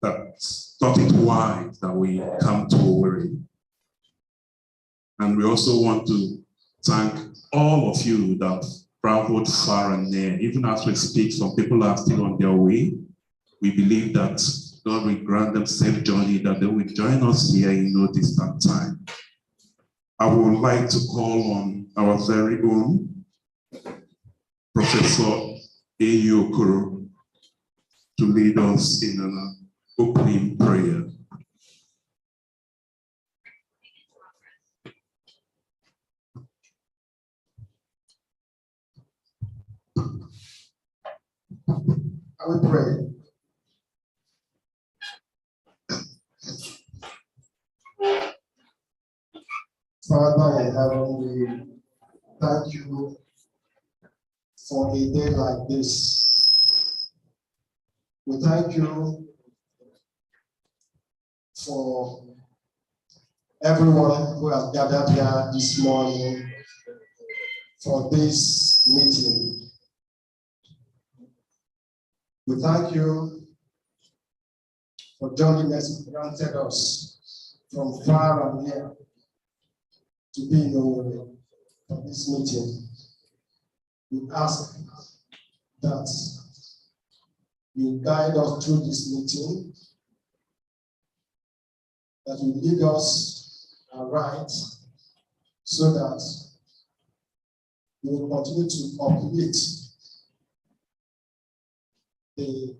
that thought it wise that we come to Owerri. And we also want to thank all of you that traveled far and near. Even as we speak, some people are still on their way. We believe that God will grant them safe journey, that they will join us here in no distant time. I would like to call on our very own Professor Okoro to lead us in an opening prayer. I will pray. Father in heaven, we thank you for a day like this. We thank you for everyone who has gathered here this morning for this meeting. We thank you for joining us, granted us from far and near to be in Owerri for this meeting. We ask that you guide us through this meeting, that you lead us aright, so that we will continue to uplift the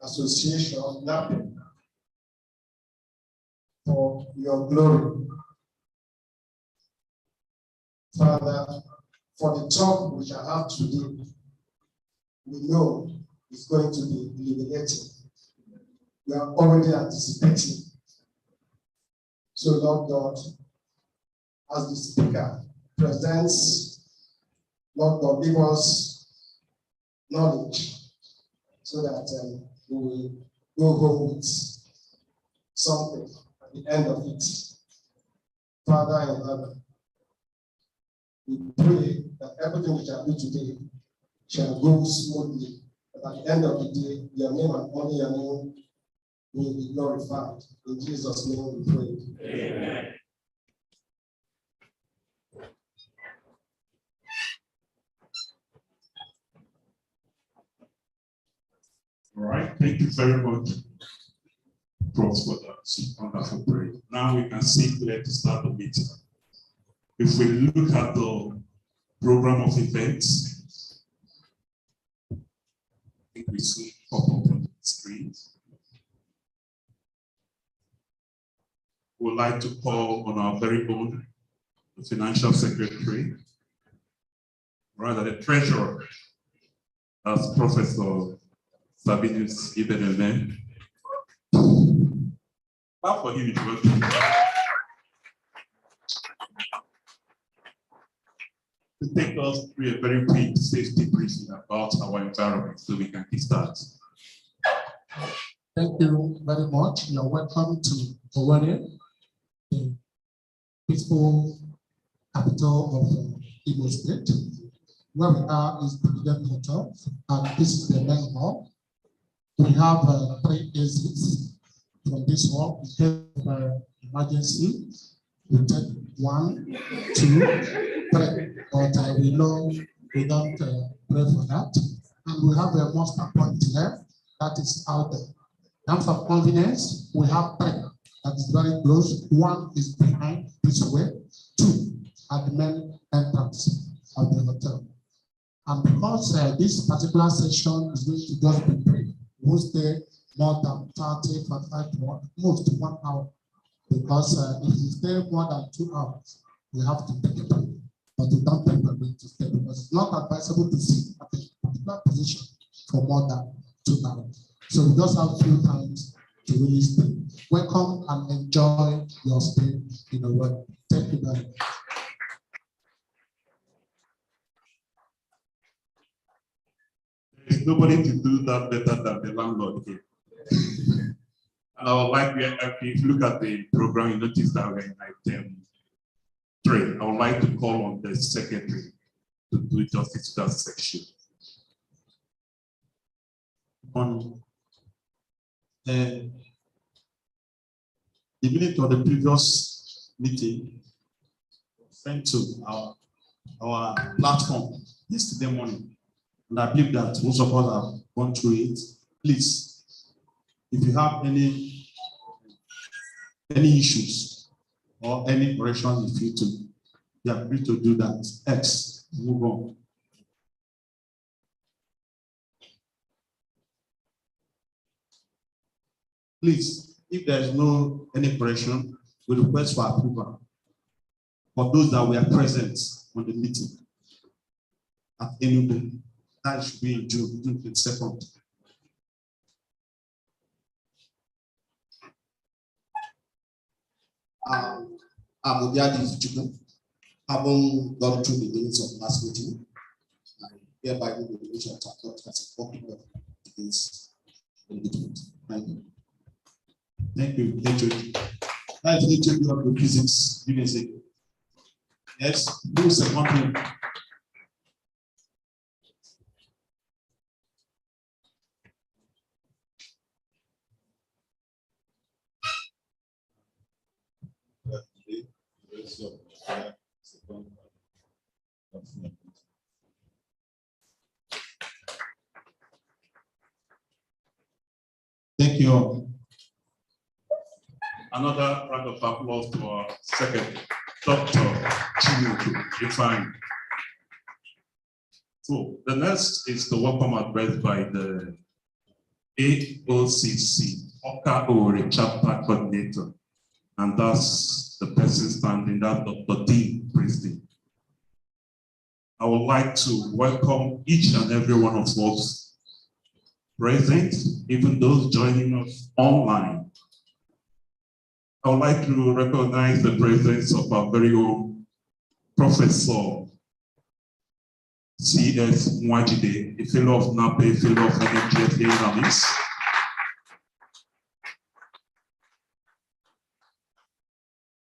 association of FNAPE for your glory. Father, for the talk we shall have today, we know it's going to be illuminating. We are already anticipating. So, Lord God, as the speaker presents, Lord God, give us knowledge so that we will go home with something at the end of it. Father in heaven, we pray that everything we shall do today shall go smoothly, but at the end of the day, your name and only your name will be glorified. In Jesus' name we pray. Amen. All right, thank you very much, Prof, for that wonderful prayer. Now we can see where to start the meeting. If we look at the program of events, I think we see pop up on the screen. We would like to call on our very own the financial secretary, rather the treasurer, as Professor Sabinus Ibeneme. Clap for him if you want to. To take us through a very quick safety briefing about our environment so we can start. Thank you very much. You're welcome to Owerri, the peaceful capital of Imo State. Where we are is the DeLegend Hotel, and this is the main hall. We have 3 exits from this hall. In case of emergency, we take 1, 2, 3. But we don't pray for that. And we have a master point here that is out there. In terms of convenience, we have 3 that is very close. 1 is behind this way, 2 at the main entrance of the hotel. And because this particular session is going to just be brief, we will stay more than 30, 45 minutes, most 1 hour. Because if you stay more than 2 hours, we have to take a break. But we don't take a break to stay because it's not advisable to sit at a particular position for more than 2 hours. So we just have a few times to really stay. Welcome and enjoy your stay in the world. Thank you very much. There's nobody to do that better than the landlord here. And I would like, if you look at the program, you notice that we're in item 3. I would like to call on the secretary to do justice to that section. The minute of the previous meeting sent to our platform yesterday morning. And I believe that most of us have gone through it. Please, if you have any issues or any corrections you feel to, you are free to do that. X, move on. Please, if there is no any correction, we request for approval for those that were present on the meeting at Enugu. That should be in June 22nd. Having gone through the minutes of last meeting, I hereby move the resolution to adopt as a popular against engagement. Thank you. Thank you, HOD. That's HOD of the physics university. Yes, do second one. Thank you. Another round of applause to our second, Dr. Chinuku Ifeanyi. So the next is the welcome address by the AOCC, Awka Owerri chapter coordinator. And that's the person standing, that's Dr. Dean Priestley. I would like to welcome each and every one of us present, even those joining us online. I would like to recognize the presence of our very own Professor C.S. Mwajide, a fellow of FNAPE, a fellow of FNMGS.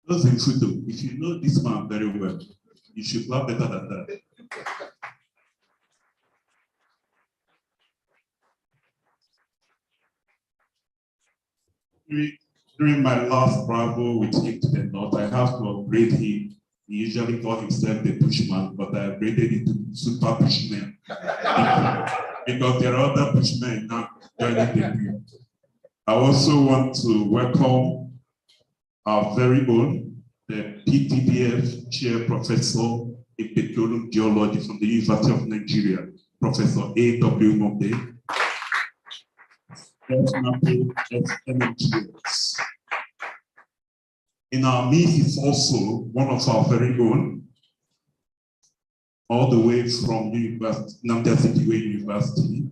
Those in photo, if you know this man very well, you should clap better than that. During my last travel with him to the north, I have to upgrade him. He usually called himself the bushman, but I upgraded him to super bushman. Because there are other bushmen now joining the group. I also want to welcome our very own, the PTBF Chair Professor in Petroleum Geology from the University of Nigeria, Professor A.W. Monde. FNMGS. In our midst is also one of our very own, all the way from University,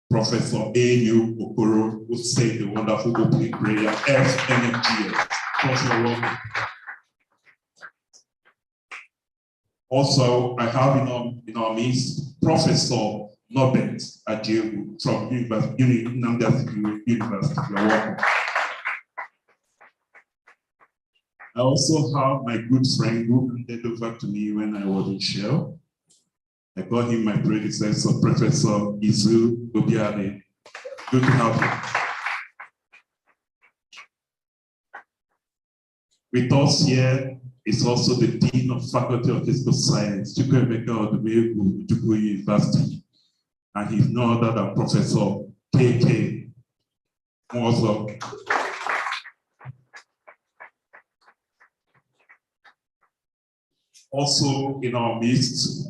Professor A.U. Okoro, who said the wonderful opening prayer, FNMGS. Professor. Also, I have in our midst Professor Norbert Ajewu from University. You're welcome. I also have my good friend who handed over to me when I was in Shell. I call him my predecessor, Professor Izu Obiade. Good to have you. With us here is also the Dean of Faculty of Physical Science, Chukwuemeka Odumegwu, Ojukwu University. And he's no other than Professor K.K. Mozo. Also in our midst,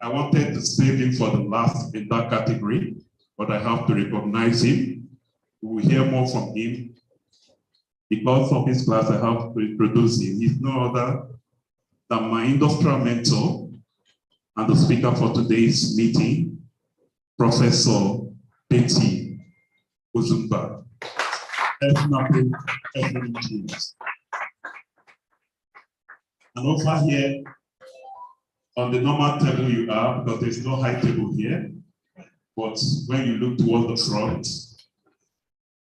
I wanted to save him for the last in that category, but I have to recognize him. We will hear more from him. Because of his class, I have to introduce him. He's no other than my industrial mentor and the speaker for today's meeting, Professor Berti Ozumba, FNAPE, FNMGS. And over here, on the normal table you are, because there's no high table here, but when you look towards the front,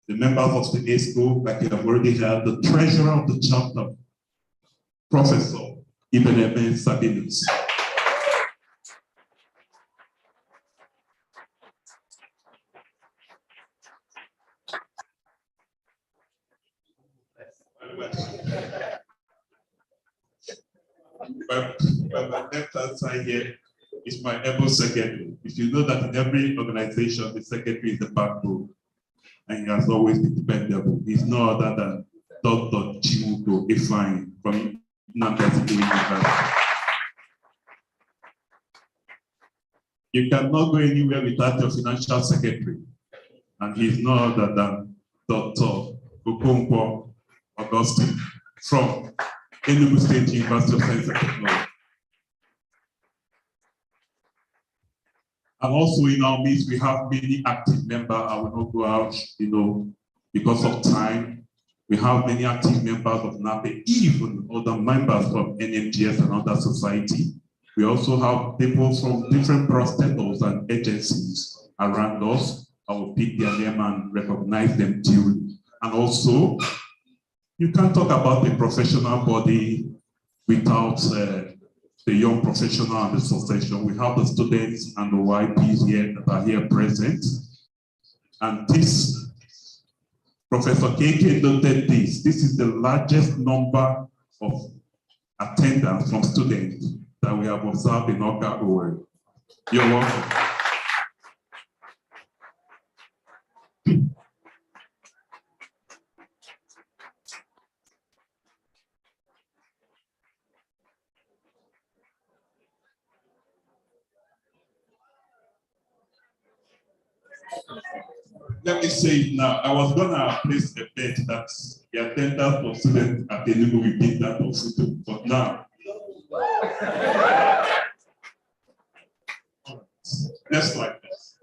the members of the ESCO, like you have already heard, the treasurer of the chapter, Professor Ibn Sabinus. By my left-hand side here is my able secretary. If you know that in every organization, the secretary is the backbone, and he has always been dependable. He's no other than Dr. Chimuko Ifeanyi from University. You cannot go anywhere without your financial secretary, and he's no other than Dr. Okonkwo Augustine from Enugu State University of Science and Technology. And also in our midst, we have many active members. I will not go out, because of time. We have many active members of FNAPE, even other members from FNMGS and other society. We also have people from different prosecutors and agencies around us. I will pick their name and recognize them duly. And also, you can't talk about a professional body without the young professional and the succession. We have the students and the YPs here that are here present. And this, Professor KK noted this. This is the largest number of attendance from students that we have observed in Awka, Owerri. You're welcome. Let me say it now. I was gonna place a bet that the attendance for students at the Enugu will beat that of Futo, but now. Next slide, please.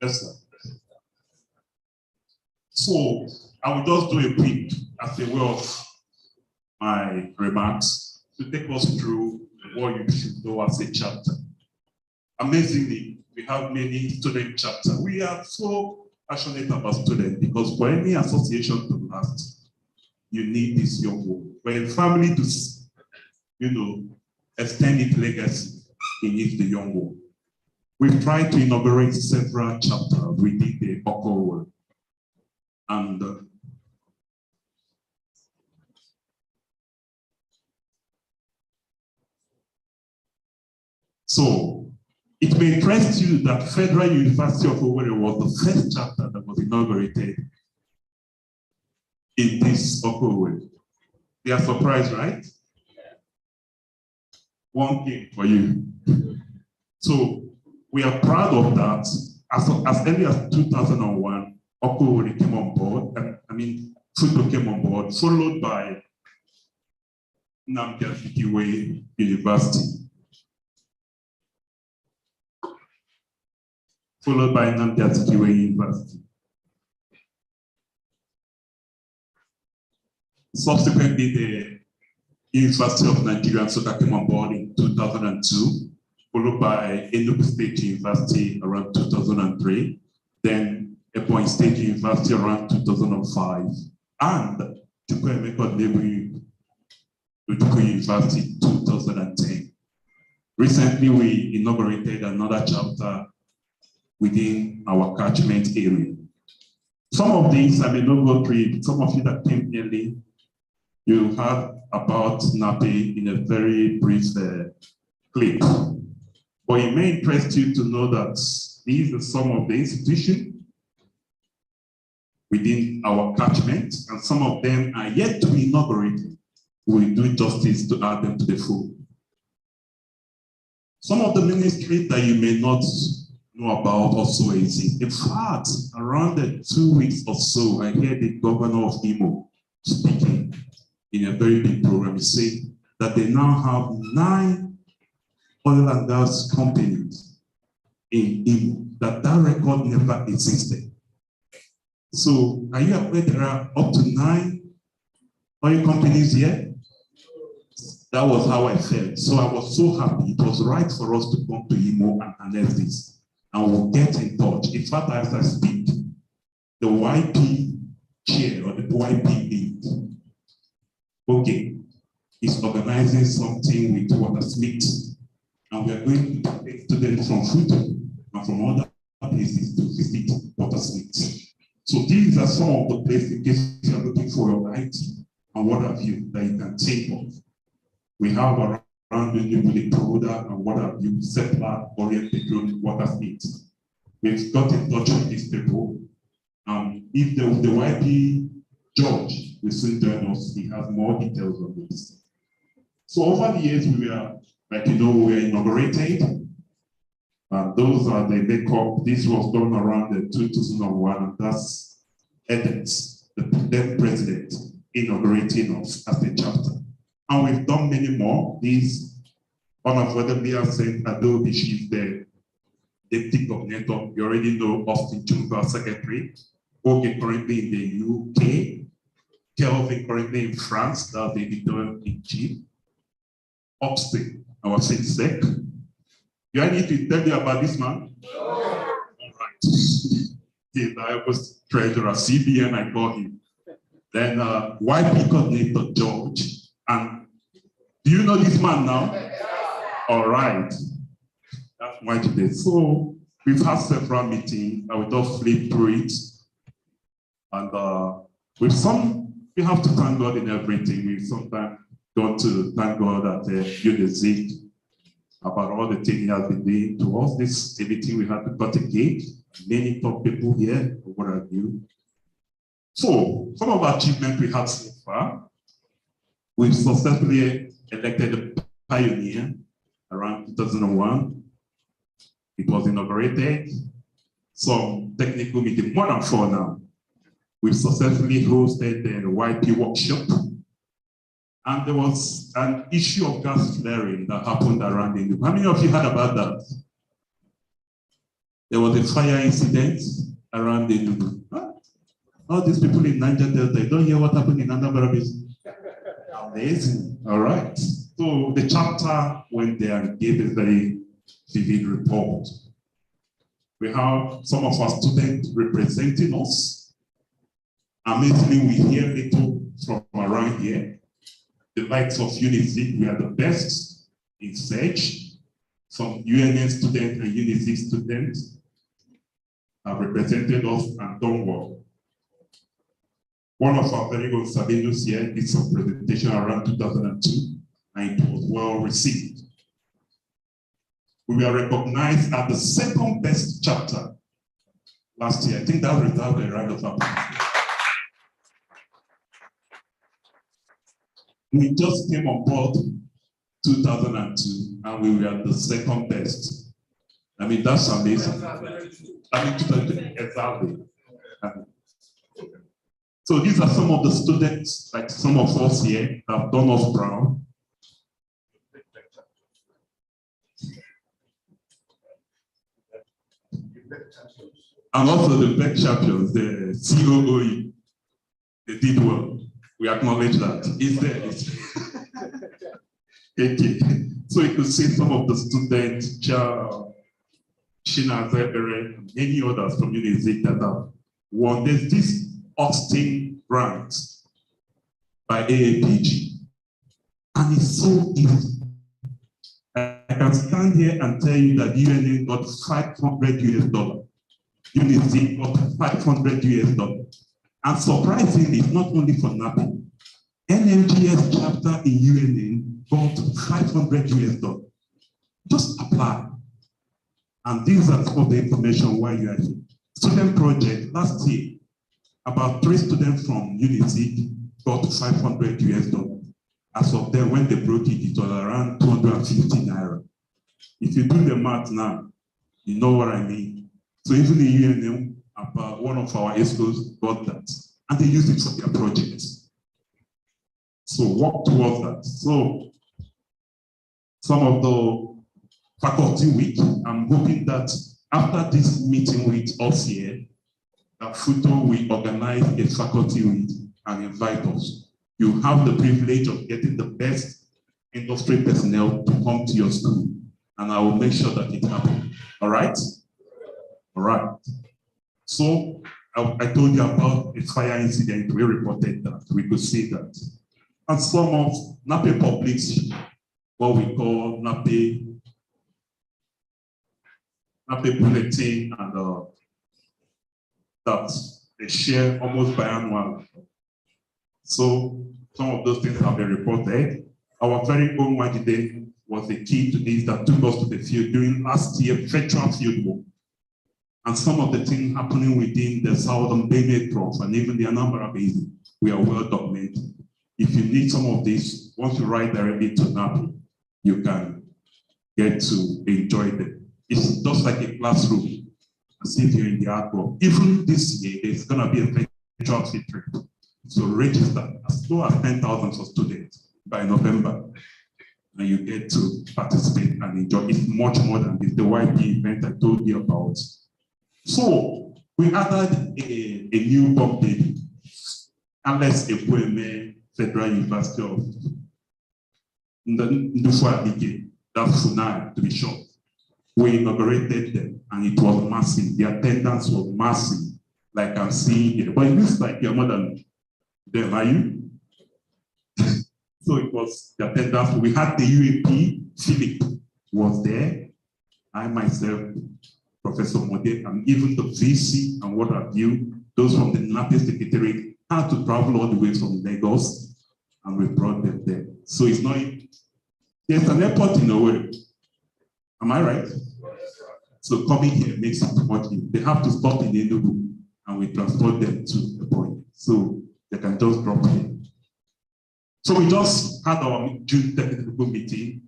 Next slide. So I will just do a quick as a way of my remarks to take us through what you should know as a chapter. Amazingly, we have many student chapters. We are so passionate about students because for any association to last, you need this young woman. For a family to, extend its legacy, it needs the young woman. We've tried to inaugurate several chapters within the Awka world. And so it may interest you that Federal University of Owerri was the first chapter that was inaugurated in this Owerri. They are surprised, right? One thing for you. So we are proud of that. As early as 2001, Owerri came on board. Futo came on board, followed by Nnamdi Azikiwe University. Followed by Nnamdi Azikiwe University. Subsequently, the University of Nigeria Nsukka came on board in 2002, followed by Enugu State University around 2003, then Ebonyi State University around 2005, and Chukwuemeka University 2010. Recently, we inaugurated another chapter within our catchment area. Some of these, I may not go through it. Some of you that came early, you heard about FNAPE in a very brief clip. But it may interest you to know that these are some of the institutions within our catchment, and some of them are yet to be inaugurated. We'll do justice to add them to the fold. Some of the ministries that you may not know about also exist. In fact, around the 2 weeks or so, I heard the governor of Imo speaking in a very big program. He said that they now have 9 oil and gas companies in Imo, that record never existed. So are you aware there are up to 9 oil companies here? That was how I felt. So I was so happy. It was right for us to come to Imo and harness this. And we'll get in touch. In fact, as I speak, the YP chair or the YP lead, okay, is organizing something with Water Smith. And we are going to take students from Futo and from other places to visit Water Smith. So these are some of the places in case you are looking for your IT and what have you that you can think of. We have around the product and what have you, settler oriented water state. We've got in touch with these people. If the YP George will soon join us, he has more details on this. So over the years, we were, like we were inaugurated. And those are the makeup. This was done around the 2001, and that's Edens, the then president, inaugurating us as a chapter. And we've done many more. These, one of what we have said, Adobe, she's the deputy coordinator. You already know Austin Chumba, secretary. Oge currently in the UK. Kelvin currently in France, that's the editor-in-chief. Upstate, our FinSec. Do I need to tell you about this man? No. All right. I was treasurer, CBN, I call him. Then YP coordinator, George. And do you know this man now? All right. That's why today. So we've had several meetings. I will just flip through it. And with some, we have to thank God in everything. We've sometimes got to thank God at UNIZIC about all the things he has been doing to us. This meeting we had to cut a cake. Many top people here, what have you. So some of our achievements we have so far. We've successfully elected a pioneer around 2001. It was inaugurated. Some technical meeting, more than 4 now. We've successfully hosted the YP workshop. And there was an issue of gas flaring that happened around the How many of you heard about that? There was a fire incident around the All these people in Niger Delta, they don't hear what happened in Anambra Basin. Amazing. All right. So the chapter went there and gave a very vivid report. We have some of our students representing us. Amazingly, we hear little from around here. The likes of UNIZIC, we are the best in search. Some UNN students and UNIZIC students have represented us and done well. One of our very good Sabinos here did some presentation around 2002, and it was well received. We were recognized as the second best chapter last year. I think that deserves a round of applause. We just came on board 2002, and we were the second best. I mean, that's amazing. I mean, 2002, exactly. So these are some of the students, like some of us here, that have done us proud. And also the best champions, the COOE, they did well. We acknowledge that. It's there. Okay. So you could see some of the students, Shina Zebere, and many others from UNIZIC that have won. There's this Austin grant by AAPG, and it's so easy. I can stand here and tell you that UNN got $500. UNIZIC got $500. And surprisingly, not only for FNAPE, FNMGS chapter in UNN got $500. Just apply. And these are some of the information why you are here. Student project, last year, about 3 students from UNIZIC got $500. As of then, when they broke it, it was around 250 naira. If you do the math now, you know what I mean. So even in UNN, about one of our ESCOs got that, and they used it for their projects. So work towards that. So some of the faculty week, I'm hoping that after this meeting with us here, that FUTO will organize a faculty week and invite us. You have the privilege of getting the best industry personnel to come to your school, and I will make sure that it happens. All right? All right. So I told you about a fire incident. We reported that. We could see that. And some of FNAPE publics what we call FNAPE bulletin and that they share almost biannual. So some of those things have been reported. Our very own Majide was the key to this that took us to the field during last year virtual field work. And some of the things happening within the Southern Benue Prof and even the Anambra Basin, we are well documented. If you need some of this, once you write directly to FNAPE, you can get to enjoy them. It's just like a classroom, as if you're in the art world. Even this year, there's going to be a virtual field trip. So register as low as 10,000 for students by November, and you get to participate and enjoy. It's much more than this, the YP event I told you about. So we added a newborn baby, Alex Ekweme Federal University of Ndufua, that's Funai to be short. We inaugurated them and it was massive. The attendance was massive, like I'm seeing here. But it looks like you're more than them, are you? So it was the attendance. We had the UAP, Philip was there. I myself, Professor Mode, and even the VC and what have you, those from the NAPE Secretariat had to travel all the way from Lagos, and we brought them there. So it's not, there's an airport in Owerri. Am I right? So coming here makes it too much. They have to stop in Enugu, and we transport them to the point. So they can just drop here. So we just had our June technical meeting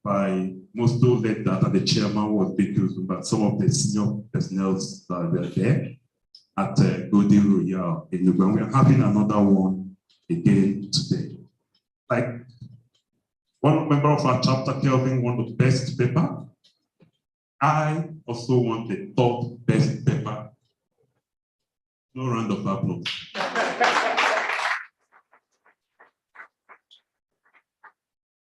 by most of led that, and the chairman was Berti, but some of the senior personnel that were there at Golden Royal in Enugu. We are having another one again today. Like one member of our chapter, Kelvin, won the best paper. I also won the top best paper. No round of applause.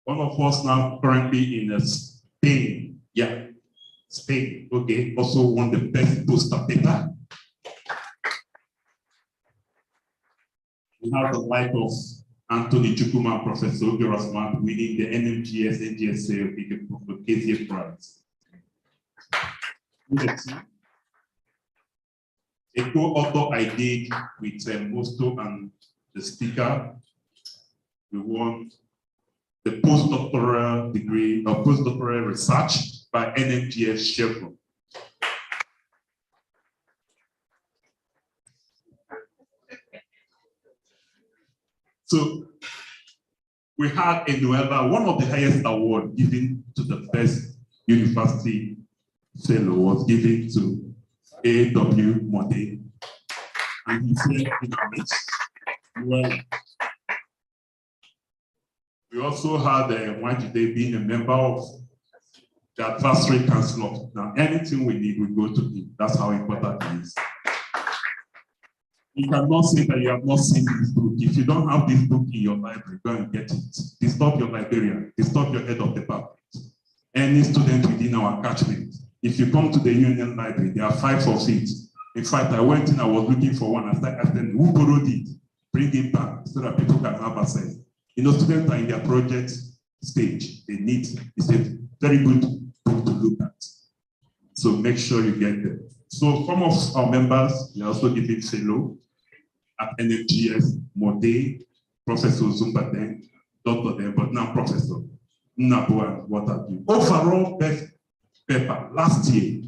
One of us now currently in Spain, yeah, Spain, okay, also won the best poster paper. We have the like of Anthony Chukuma, Professor Gerasman, winning the NMGS, NGSA, the KZA prize. A co-author I did with Mosto and the speaker. We won the postdoctoral degree or postdoctoral research by FNMGS Chevron. So we had a Noella, one of the highest awards given to the best university fellow was given to A.W. Mode. And he said in our midst, well, we also had Majide being a member of the advisory council. Now, anything we need, we go to him. That's how important it is. You cannot say that you have not seen this book. If you don't have this book in your library, go and get it. Disturb your librarian. Disturb your head of department. Any student within our catchment. If you come to the Union Library, there are 5 of it. In fact, I went in, I was looking for one. I started asking, who borrowed it? Bring it back so that people can have access. You know, students are in their project stage. They need, it's a very good book to look at. So make sure you get them. So some of our members, we are also giving fellow at FNMGS, Mode, Professor Ozumba then, Dr. then, but now Professor Nabua, what have you. Overall best paper last year,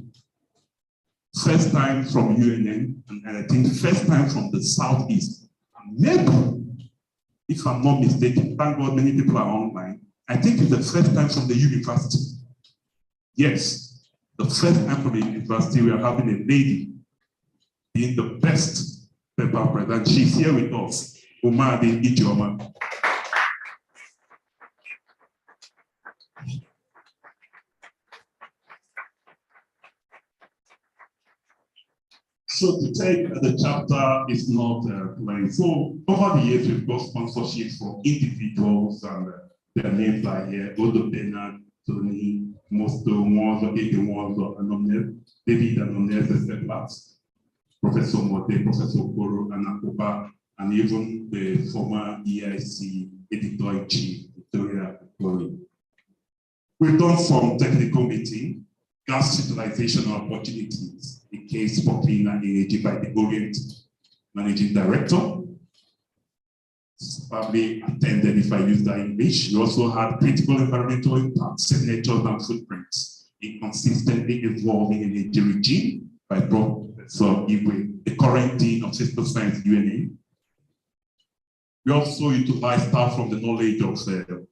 first time from UNN, and I think first time from the Southeast. And maybe, if I'm not mistaken, thank God many people are online, I think it's the first time from the university. Yes, the first time from the university we are having a lady being the best paper president. She's here with us, Umadi Ijeoma. So to take the chapter is not plain. So over the years, we've got sponsorships for individuals, and their names are here: Odo Bernard, Tony, Mosto, Mwanzo, Ede Mwanzo, Anomne, David Anomne, Esteplas, Professor Mote, Professor Koro, Anakoba, and even the former EIC editor-in-chief, Victoria Glory. We've done some technical meeting, gas utilization opportunities. a case for cleaner energy by the Orient Managing Director. Probably attended, if I use that English. We also had critical environmental impact, signatures and footprints in consistently evolving energy regime by Professor Igwe, the current Dean of Physical Science, UNA. We also utilize staff from the knowledge of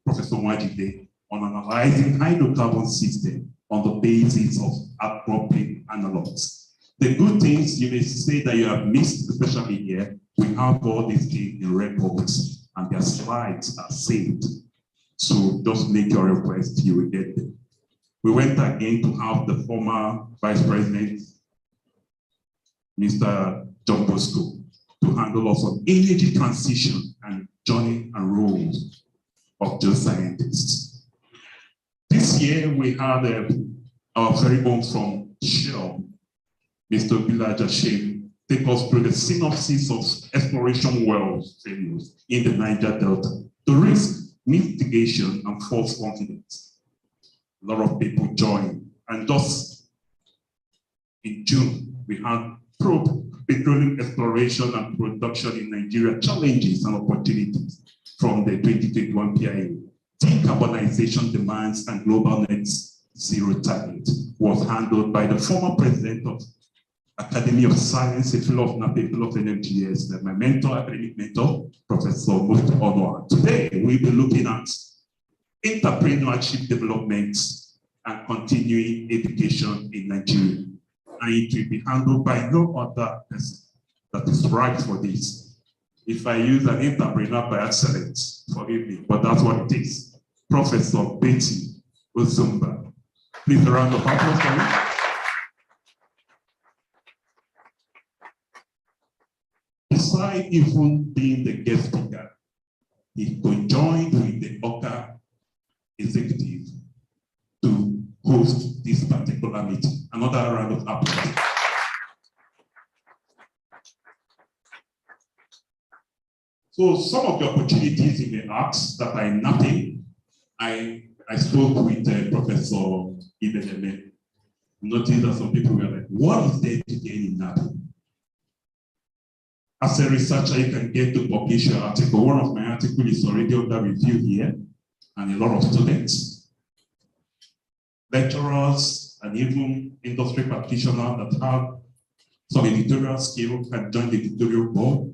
Professor Wajide on analyzing hydrocarbon system on the basis of appropriate analogs. The good things you may say that you have missed, especially here, we have all these things in records and their slides are saved. So just make your request, you will get them. We went again to have the former Vice President, Mr. John Bosco, to handle us on energy transition and journey and roles of geoscientists. This year we had our very own from Shell, Mr. Bilal Jashem, take us through the synopsis of exploration wells failures in the Niger Delta, the risk, mitigation, and false confidence. A lot of people joined, and just in June, we had probe petroleum exploration and production in Nigeria, challenges and opportunities from the 2021 PIA. Decarbonization demands and global net zero target was handled by the former president of Academy of Science, a fellow of FNAPE, fellow of FNMGS, my mentor, academic mentor, Professor Maduka. Today, we'll be looking at entrepreneurship development and continuing education in Nigeria. And it will be handled by no other person that is right for this. If I use an entrepreneur by excellence, forgive me, but that's what it is. Professor Berti, Ozumba. Please a round of applause for me. Besides even being the guest speaker, he conjoined with the Awka executive to host this particular meeting. Another round of applause. So some of the opportunities in the arts that are in nothing, I spoke with Professor Ibedeme. Noticed that some people were like, what is there to gain in nothing? As a researcher, you can get to publish your article. One of my articles is already under review here, and a lot of students, lecturers, and even industry practitioners that have some editorial skill can join the editorial board.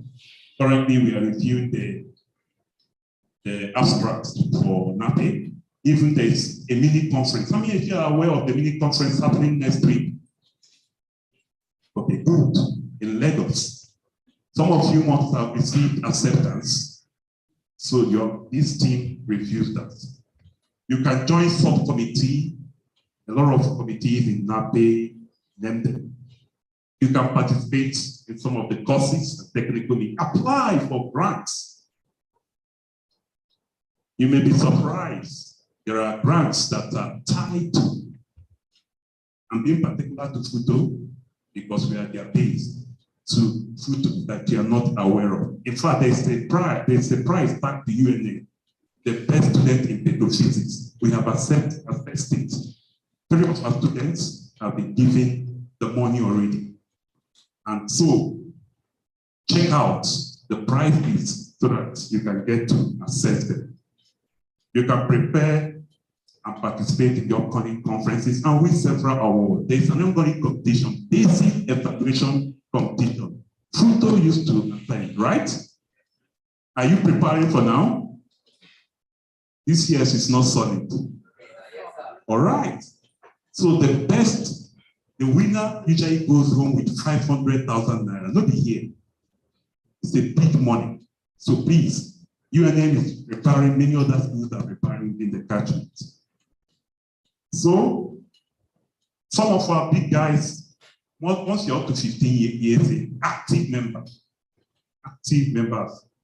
Currently, we are reviewing the abstracts for FNAPE. Even there's a mini conference. How many of you are aware of the mini conference happening next week? Okay, good. In Lagos. Some of you must have received acceptance. So this team reviews that. You can join subcommittee. A lot of committees in FNAPE, name them. You can participate in some of the courses and technically apply for grants. You may be surprised. There are grants that are tied to, and being particular to photo, because we are their base, to photo that you are not aware of. In fact, there's a prize back to UNA, the best student in petrophysics. We have assessed it. 3 of our students have been given the money already. And so, check out the prizes so that you can get to assess them. You can prepare and participate in the upcoming conferences and win several awards. There's an ongoing competition, basic evaluation competition. Fruto used to attend, right? Are you preparing for now? This year is not solid. All right. So the winner usually goes home with 500,000 naira. Not here. It's a big money. So please, UNM is preparing, many other schools are preparing in the catchment. So some of our big guys, once you're up to 15 years, active members,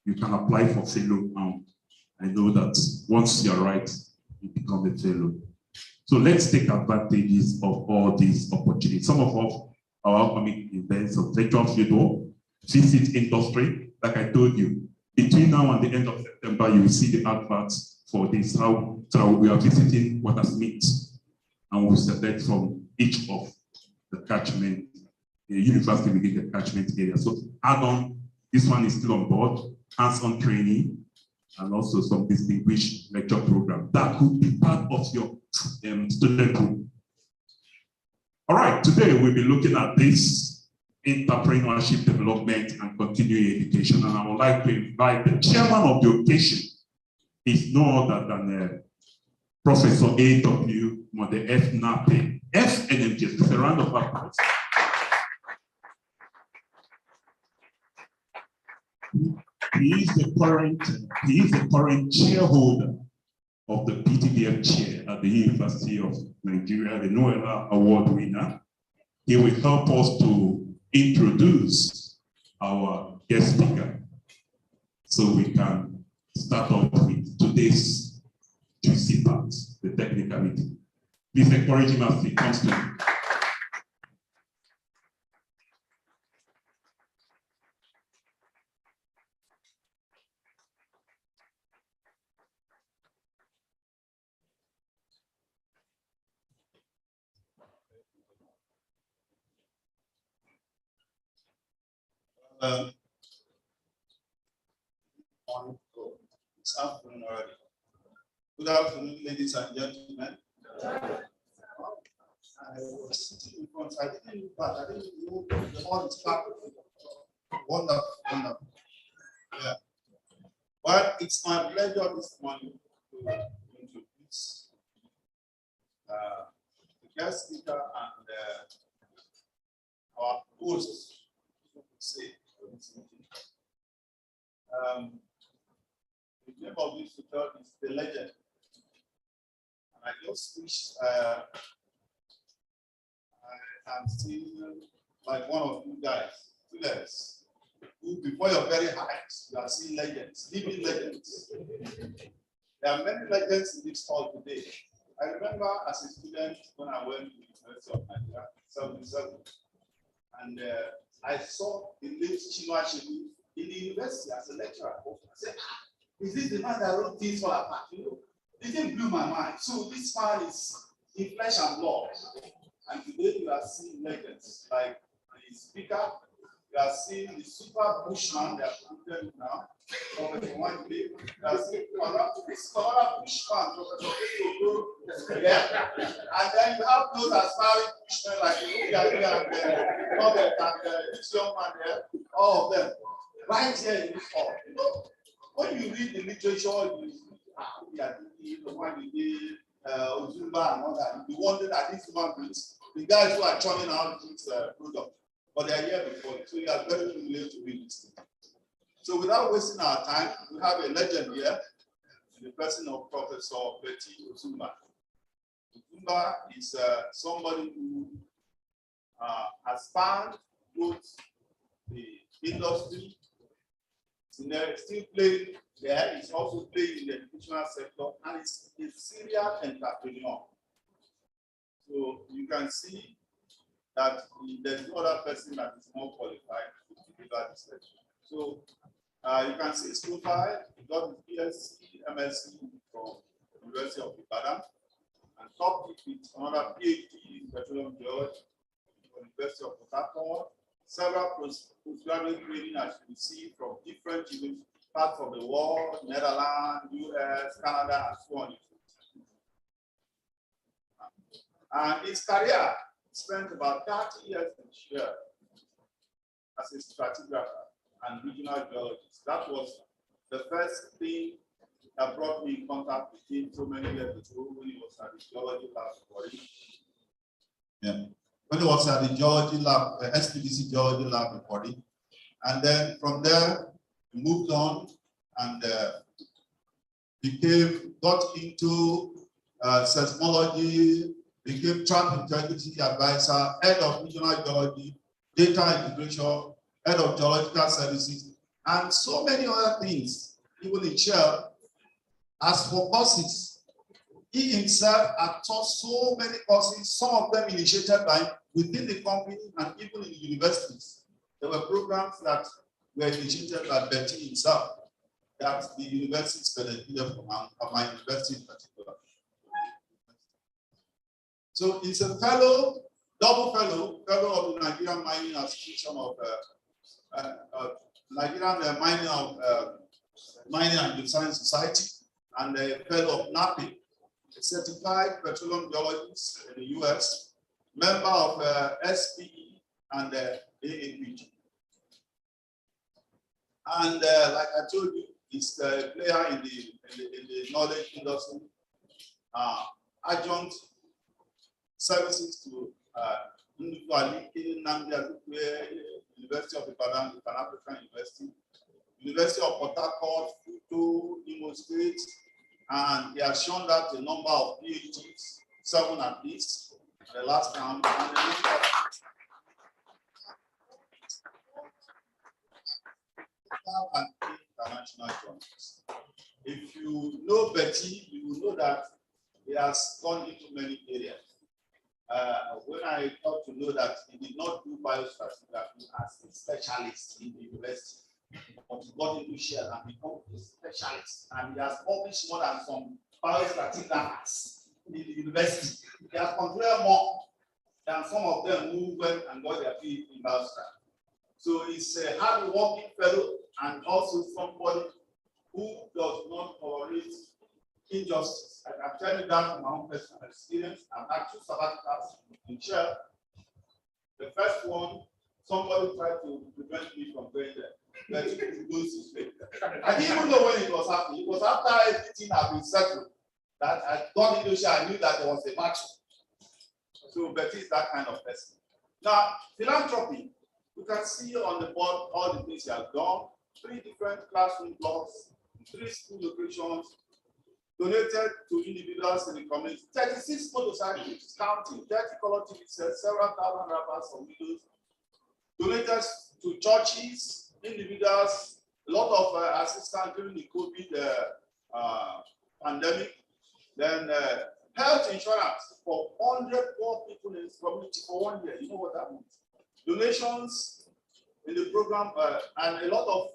you can apply for fellow. I know that once you're right, you become a fellow. So let's take advantages of all these opportunities. Some of our upcoming events of virtual field, visit industry, like I told you. Between now and the end of September, you will see the adverts for this. So we are visiting Watersmith, and we'll select from each of the catchment university within the catchment area. So add on, this one is still on board, hands-on training, and also some distinguished lecture program that could be part of your student group. All right, today we'll be looking at this entrepreneurship development and continuing education, and I would like to invite the chairman of the occasion. Is no other than Professor A.W. on the FNAPE, FNMGS. Just a round of applause. He is the current chairholder of the PTBF chair at the University of Nigeria, the Noella Award winner. He will help us to introduce our guest speaker so we can start off with today's juicy part, the technicality. Please encourage him as he comes to me. It's afternoon already. Good afternoon, ladies and gentlemen. I was sitting in front, I didn't look back, I didn't know the hall is packed. Wonderful, wonderful. Yeah. But it's my pleasure this morning to introduce the guest speaker and our host, so to say. The name of this speaker is DeLegend. And I just wish I'm still like one of you guys, students, who before your very eyes, you are seeing legends, living legends. There are many legends in this hall today. I remember as a student when I went to the University of Nigeria, 77, and I saw the late Chinua Achebe in the university as a lecturer. I said, is this the man that wrote things fall apart? You know, it didn't blew my mind. So this man is in flesh and blood. And today you are seeing legends like the speaker, you are seeing the super bushman they are putting now. Professor one day, you are seeing another bushman, Professor. Yeah. And then you have those aspiring bushmen like Robert and this young man there, all of them, right here in this hall. You know, when you read the literature, you are the one you did, Ozumba and all that, you wonder that these human beings, the guys who are churning out this product, but they are here before you, so you are very privileged to be listening. So without wasting our time, we have a legend here, in the person of Professor Berti Ozumba. Ozumba is somebody who has spanned both the industry, still playing there, he's also playing in the educational sector, and he's a serial entrepreneur. So you can see that there's no other person that is more qualified to deliver this lecture. So you can see his profile. He got his BSc, MSc from the University of Ibadan, and topped it with another PhD in petroleum geology from the University of Port Harcourt. Several postgraduate training, as you can see, from different parts of the world, Netherlands, US, Canada, and so on. And his career spent about 30 years in Chile as a stratigrapher and regional geologist. That was the first thing that brought me in contact with him so many years ago when he was at the geology lab for him. Yeah. When he was at the geology lab, SPDC geology lab recording. And then from there, he moved on and got into seismology, became trap integrity advisor, head of regional geology, data integration, head of geological services, and so many other things, even in Shell. As for courses, he himself had taught so many courses, some of them initiated by within the company and even in the universities. There were programs that were initiated by Berti himself, that the universities benefited from, my university in particular. So he's a fellow Double fellow of the Nigerian Mining Association of Nigerian Mining and Science Society, and a fellow of FNAPE, a certified petroleum geologist in the US, member of SPE and AAPG. And like I told you, he's a player in the knowledge industry, adjunct services to University of Ibadan, the Pan-African University, University of Port Harcourt, Futo, Imo State, and he has shown that a number of PhDs, 7 at least, the last count, and international journals. If you know Berti, you will know that he has gone into many areas. When I got to know that he did not do biostratigraphy as a specialist in the university, but he got into shell and become a specialist. And he has published more than some biostratigraphers in the university. He has contributed more than some of them who went and got their PhD in biostrat. So he's a hard-working fellow and also somebody who does not tolerate injustice. I can tell you that from my own personal experience. I've had 2 sabbaticals in Shell. The first one, somebody tried to prevent me from going there. But it goes his way. I didn't even know when it was happening. It was after everything had been settled that I got into Shell. I knew that there was a match. So Berti is that kind of person. Now, philanthropy. You can see on the board all the things he has done. 3 different classroom blocks, 3 school locations, donated to individuals in the community, 36 motorcycles, counting, 30 color TV sets, several thousand wrappers for widows, donated to churches, individuals, a lot of assistance during the COVID pandemic, then health insurance for 100 poor people in his community for 1 year. You know what that means? Donations in the program, and a lot of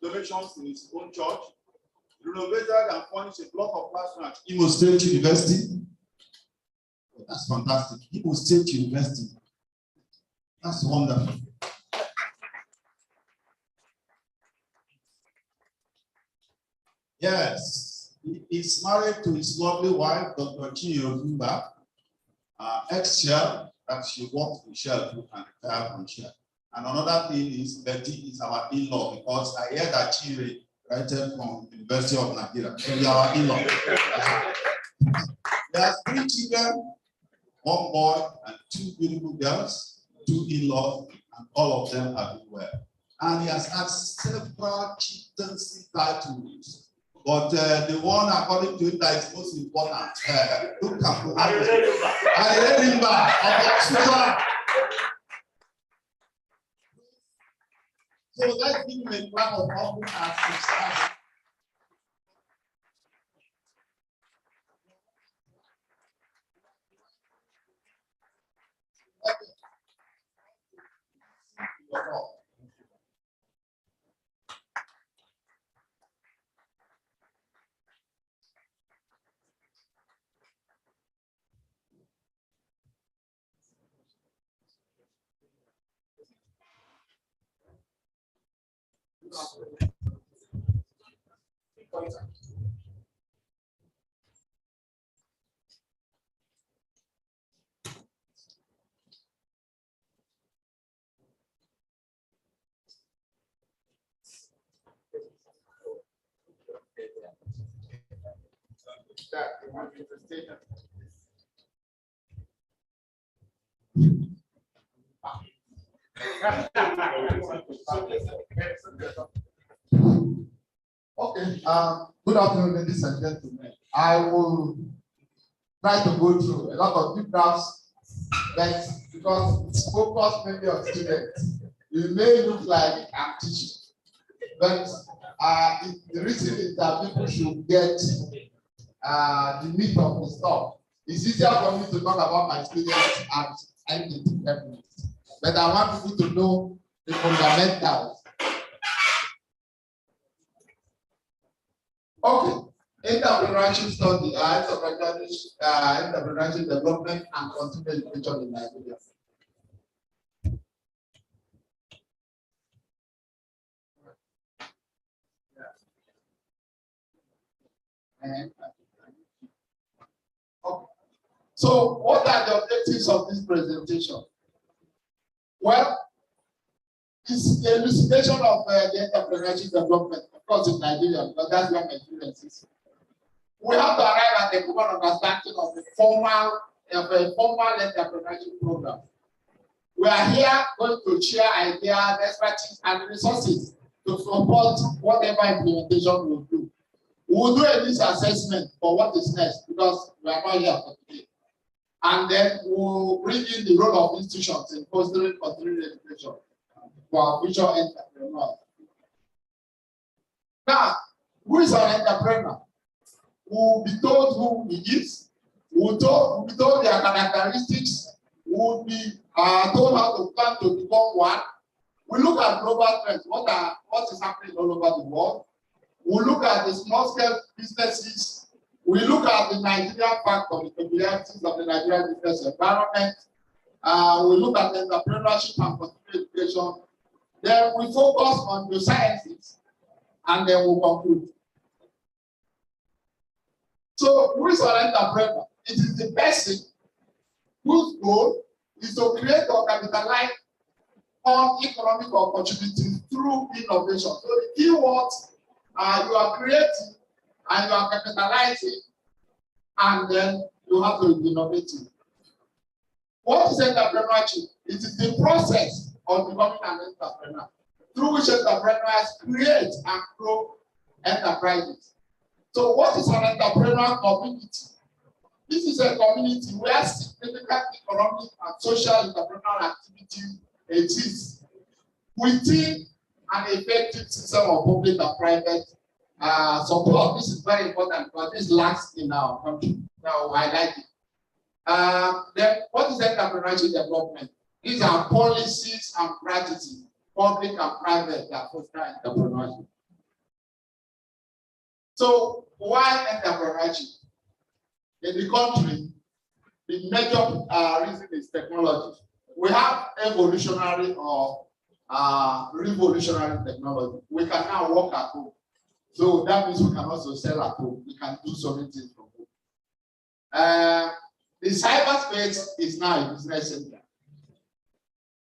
donations in his own church, renovated and furnished a block of classrooms at Imo State University. Oh, that's fantastic. Imo State University. That's wonderful. Yes, he is married to his lovely wife, Dr. Ozumba, ex-Shell, that she worked in Shell too and retired from Shell. And another thing is Berti is our in-law, because I heard that Chire graduated from the University of Nigeria. So we are our in-law. There are 3 children, 1 boy and 2 beautiful girls, 2 in-laws, and all of them are doing well. And he has had several chieftaincy titles. But the one according to him that is most important, look at Arerimba. So let's give him a clap of humble as Okay, good afternoon, ladies and gentlemen. I will try to go through a lot of deep graphs, but because it's focused mainly on students, it may look like I'm teaching. But the reason is that people should get the meat of the stuff. It's easier for me to talk about my experience and I can take minutes. But I want people to know the fundamentals. Okay, entrepreneurship study, entrepreneurship development and continuing education in Nigeria. Okay. So what are the objectives of this presentation? Well, it's the elucidation of the entrepreneurship development, of course, in Nigeria, because that's where my experience is. We have to arrive at a common understanding of the formal entrepreneurship program. We are here going to share ideas, expertise, and resources to support whatever implementation we'll do. We'll do a needs assessment for what is next, because we are not here for today. And then we'll bring in the role of institutions in fostering continuing education for our future entrepreneurs. Now, who is an entrepreneur? We'll be told who he is. We'll be told their characteristics. We'll be told how to plan to become one. We look at global trends. What is happening all over the world? We look at the small-scale businesses. We look at the Nigerian factor, the peculiarities of the Nigerian business environment. We look at entrepreneurship and continuing education. Then we focus on the sciences, and then we conclude. So, who is an entrepreneur? It is the person whose goal is to create or capitalize on economic opportunities through innovation. So, the key words are you are creating and you are capitalizing, and then you have to innovate. What is entrepreneurship? It is the process of becoming an entrepreneur, through which entrepreneurs create and grow enterprises. So what is an entrepreneurial community? This is a community where significant economic and social entrepreneurial activity exists within an effective system of public and private support. This is very important because this lacks in our country. Now, I like it. Then, what is entrepreneurship development? These are policies and practices, public and private, that foster entrepreneurship. So, why entrepreneurship? In the country, the major reason is technology. We have evolutionary or revolutionary technology. We can now work at home. So that means we can also sell at home. We can do so many things from home. The cyberspace is now a business center.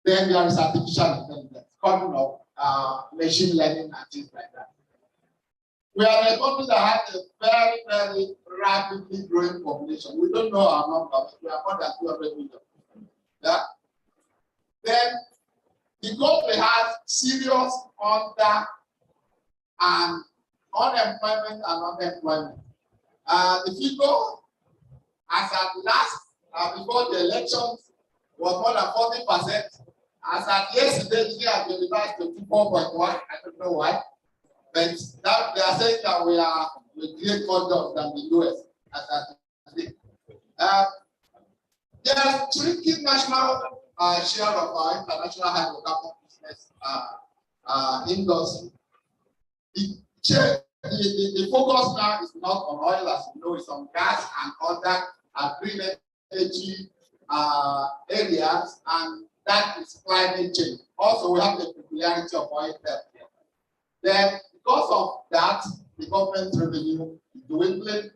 Then there is artificial intelligence, coming up, machine learning and things like that. We are a country that has a very, very rapidly growing population. We don't know our number, but we are more than 200 million. Yeah? Then the country has serious and unemployment and unemployment. The figure as at last, before the elections, was more than 40%. As at yesterday, they have been revised to 4.1. I don't know why. But that, they are saying that we are with great conduct than the US. As at today. There are three key national share of our international hydrocarbon business industry. The focus now is not on oil, as you know, it's on gas and other green energy areas, and that is climate change. Also, we have the peculiarity of oil theft here. Then, because of that, the government revenue is dwindling,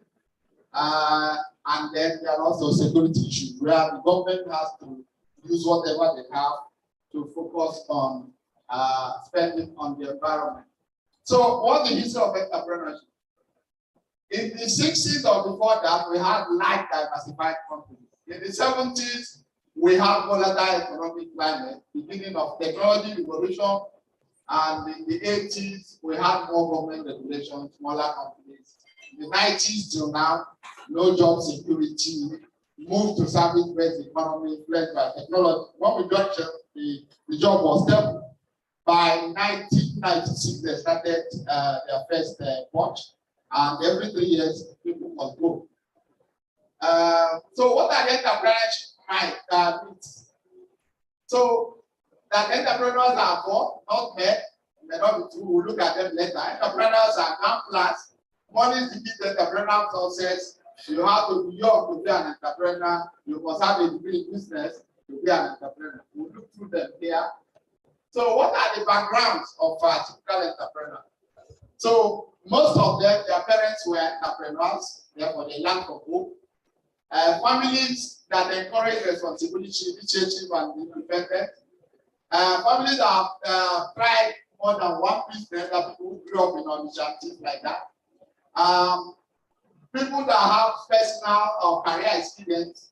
and then there are also security issues where the government has to use whatever they have to focus on spending on the environment. So, what's the history of entrepreneurship? In the 60s or before that, we had light diversified companies. In the 70s, we had volatile economic climate, beginning of technology revolution, and in the 80s, we had more government regulations, smaller companies. In the 90s till now, no job security, moved to service-based economy, led by technology. When we got the job was stable. By 1996, they started their first watch, and every 3 years, people must go. So what are the entrepreneurship needs? So that entrepreneurs are born, not men, may not be true, we'll look at them later. Entrepreneurs are non class. Money is the key to entrepreneurial success. You have to be young to be an entrepreneur. You must have a degree in business to be an entrepreneur. We'll look through them here. So what are the backgrounds of a typical entrepreneur? So Most of them, their parents were entrepreneurs, therefore they lack of hope. Families that encourage responsibility, initiative, and independence. Families that have tried more than one business, that people who grew up in initiatives like that. People that have personal or career experience.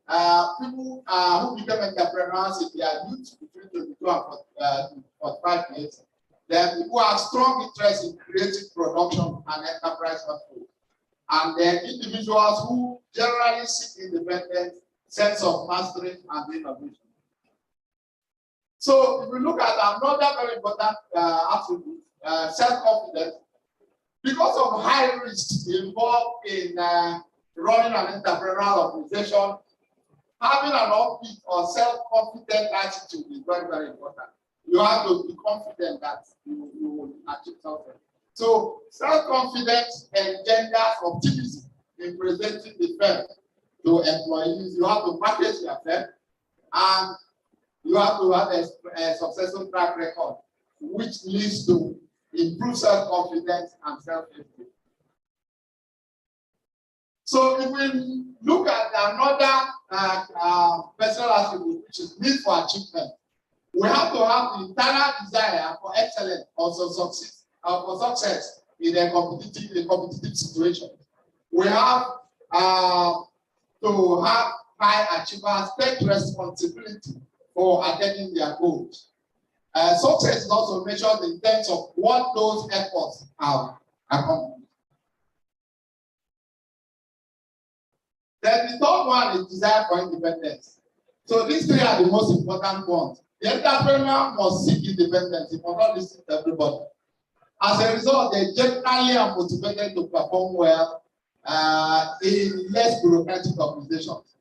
People who become entrepreneurs in their youth between 22 and 45 years. Then people have strong interest in creative production and enterprise control. And then individuals who generally seek independence, sense of mastery, and innovation. So if we look at another very important attribute, self-confidence, because of high risks involved in running an entrepreneurial organization, having an upbeat or self-confident attitude is very, very important. You have to be confident that you will achieve something. So self-confidence engenders optimism in presenting the firm to employees. You have to package your firm, and you have to have a successful track record, which leads to improved self-confidence and self-esteem. So if we look at another personal attribute, which is need for achievement, we have to have the internal desire for excellence, also for success in a competitive situation. We have to have high achievers take responsibility for attaining their goals. Success is also measured in terms of what those efforts have accomplished. Then the third one is desire for independence. So these three are the most important ones. The entrepreneur must seek independence. He must not listen to everybody. As a result, they generally are motivated to perform well in less bureaucratic organizations.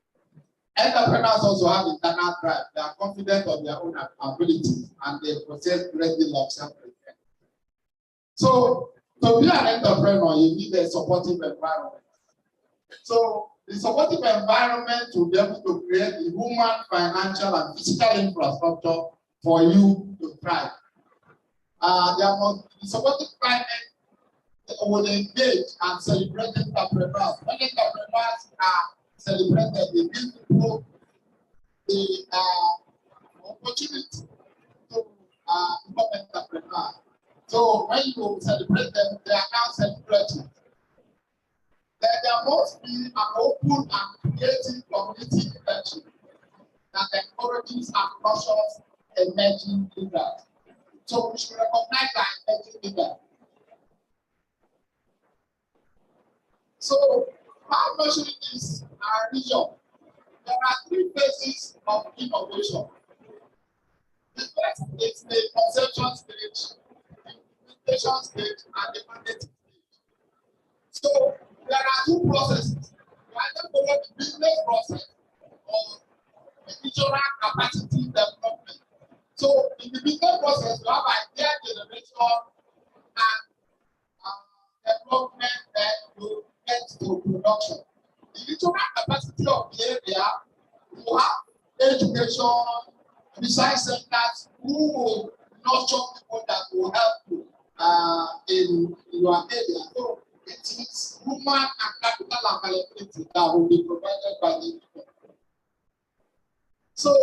Entrepreneurs also have internal drive. They are confident of their own abilities and they possess great deal of self-respect. So, to be an entrepreneur, you need a supportive environment. So, the supportive environment will be able to create the human, financial, and physical infrastructure for you to thrive. The supportive climate will engage and celebrate entrepreneurs. When entrepreneurs are celebrated, they give people the opportunity to become entrepreneurs. So when you celebrate them, they are now celebrating. Then there must be an open and creative community interaction that encourages and nurtures emerging leaders. So we should recognize that emerging leaders. So how nurturing is our vision? There are three phases of innovation. The first is the conception stage, the implementation stage, and the management stage. So there are two processes. You either follow the business process or the visual capacity development. So in the business process, you have idea generation and development, then you get to production. The visual capacity of the area, you have education, research centers who will nurture people that will help you in your area. So it is human and capital availability that will be provided by the people. So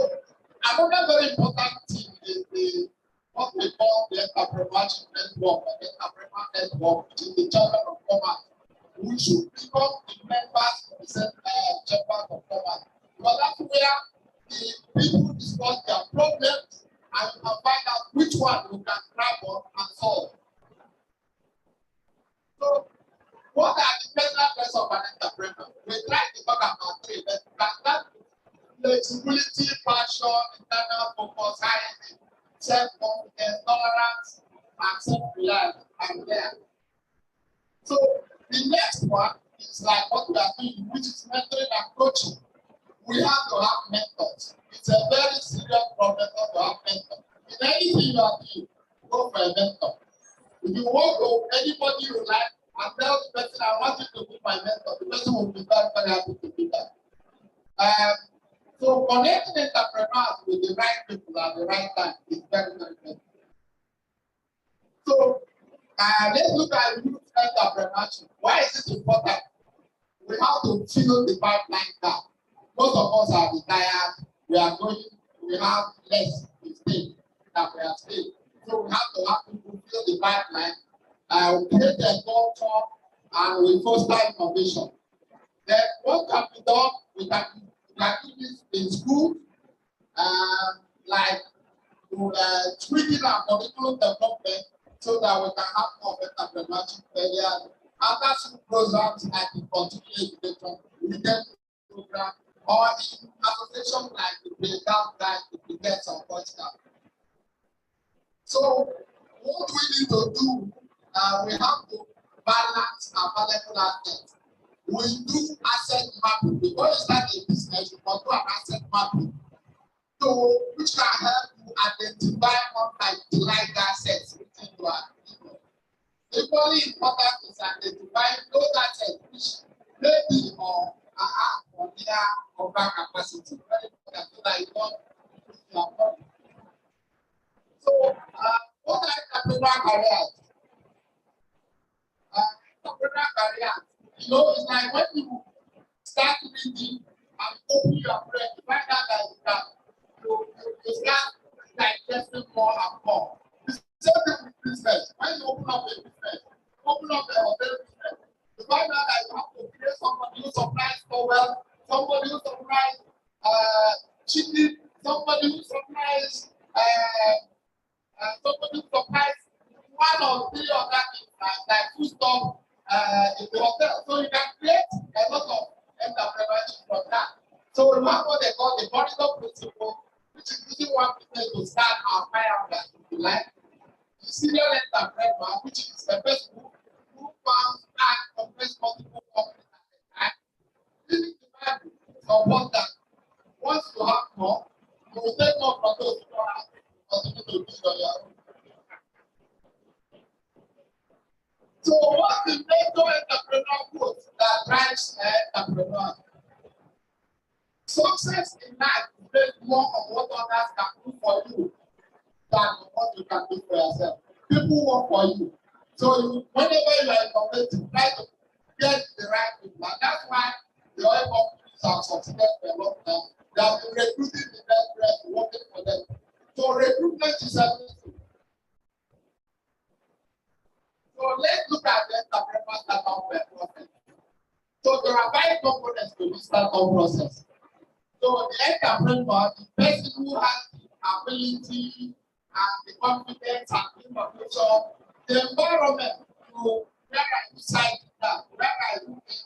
another very important thing is the what we call the entrepreneurship network, the entrepreneur network, which is the chamber of commerce. We should become the members of the chamber of commerce. Because that's where the people discuss their problems and you can find out which one you can grab on and solve. So what are the personal traits of an entrepreneur? We try to talk about three, but that flexibility, passion, internal focus, high self-confidence, tolerance, and self-reliance are there. So the next one is like what we are doing, which is mentoring and coaching. We have to have mentors. It's a very serious problem not to have mentors. In anything you are doing, go for a mentor. If you want to anybody you like, and tell the person, I want you to be my mentor, the person will be very, very happy to do that. So connecting entrepreneurs with the right people at the right time is very, very important. So let's look at youth entrepreneurship. Why is it important? We have to fill the pipeline gap. Most of us are retired. We have less to stay than we are staying. So we have to have people fill the pipeline. We create a culture and we foster innovation. Then what can be done? We can do this in school, like tweaking our curriculum development so that we can have more entrepreneurship areas. After school programs like the continuing education, weekend program, or in association like the Breakout Guide, the Brigades of Podcast. So what we need to do, we have to balance our valuable assets. We do asset mapping. Before you start a business, you must do an asset mapping. So which can help you identify unutilized assets within your business. Equally important is identifying those assets which may be on near over capacity. Very important so that you don't lose your money. So what are entrepreneurial careers? Entrepreneurial careers, you know, it's like when you start reading and open your brain, you find out that you start digesting more and more. The same thing with business. When you open up a business, open up a hotel business, you find out that you have to create somebody who supplies towel, somebody who supplies chicken, somebody who supplies one or three other things like food stuff in the hotel. So you can create a lot of entrepreneurship from that. So we have what they call the corridor principle, which is using one business to start our fire, if you like. The serial entrepreneur, which is the person who founds and operates multiple companies at a time. This is the value of what that once you have more, you will take more from those who are continue to build on your own. So what's the major entrepreneurial growth that drives entrepreneurs? Success in life is based more on what others can do for you than what you can do for yourself. People work for you. So whenever you are innovating, try to get the right people. And that's why the oil companies have succeeded for a long time. They have been recruiting the best friends working for them. So recruitment is everything. So let's look at the entrepreneur startup process. So there are 5 components to this startup process. So the entrepreneur, the person who has the ability and the confidence and innovation, the environment to where are you signing down, where are you in,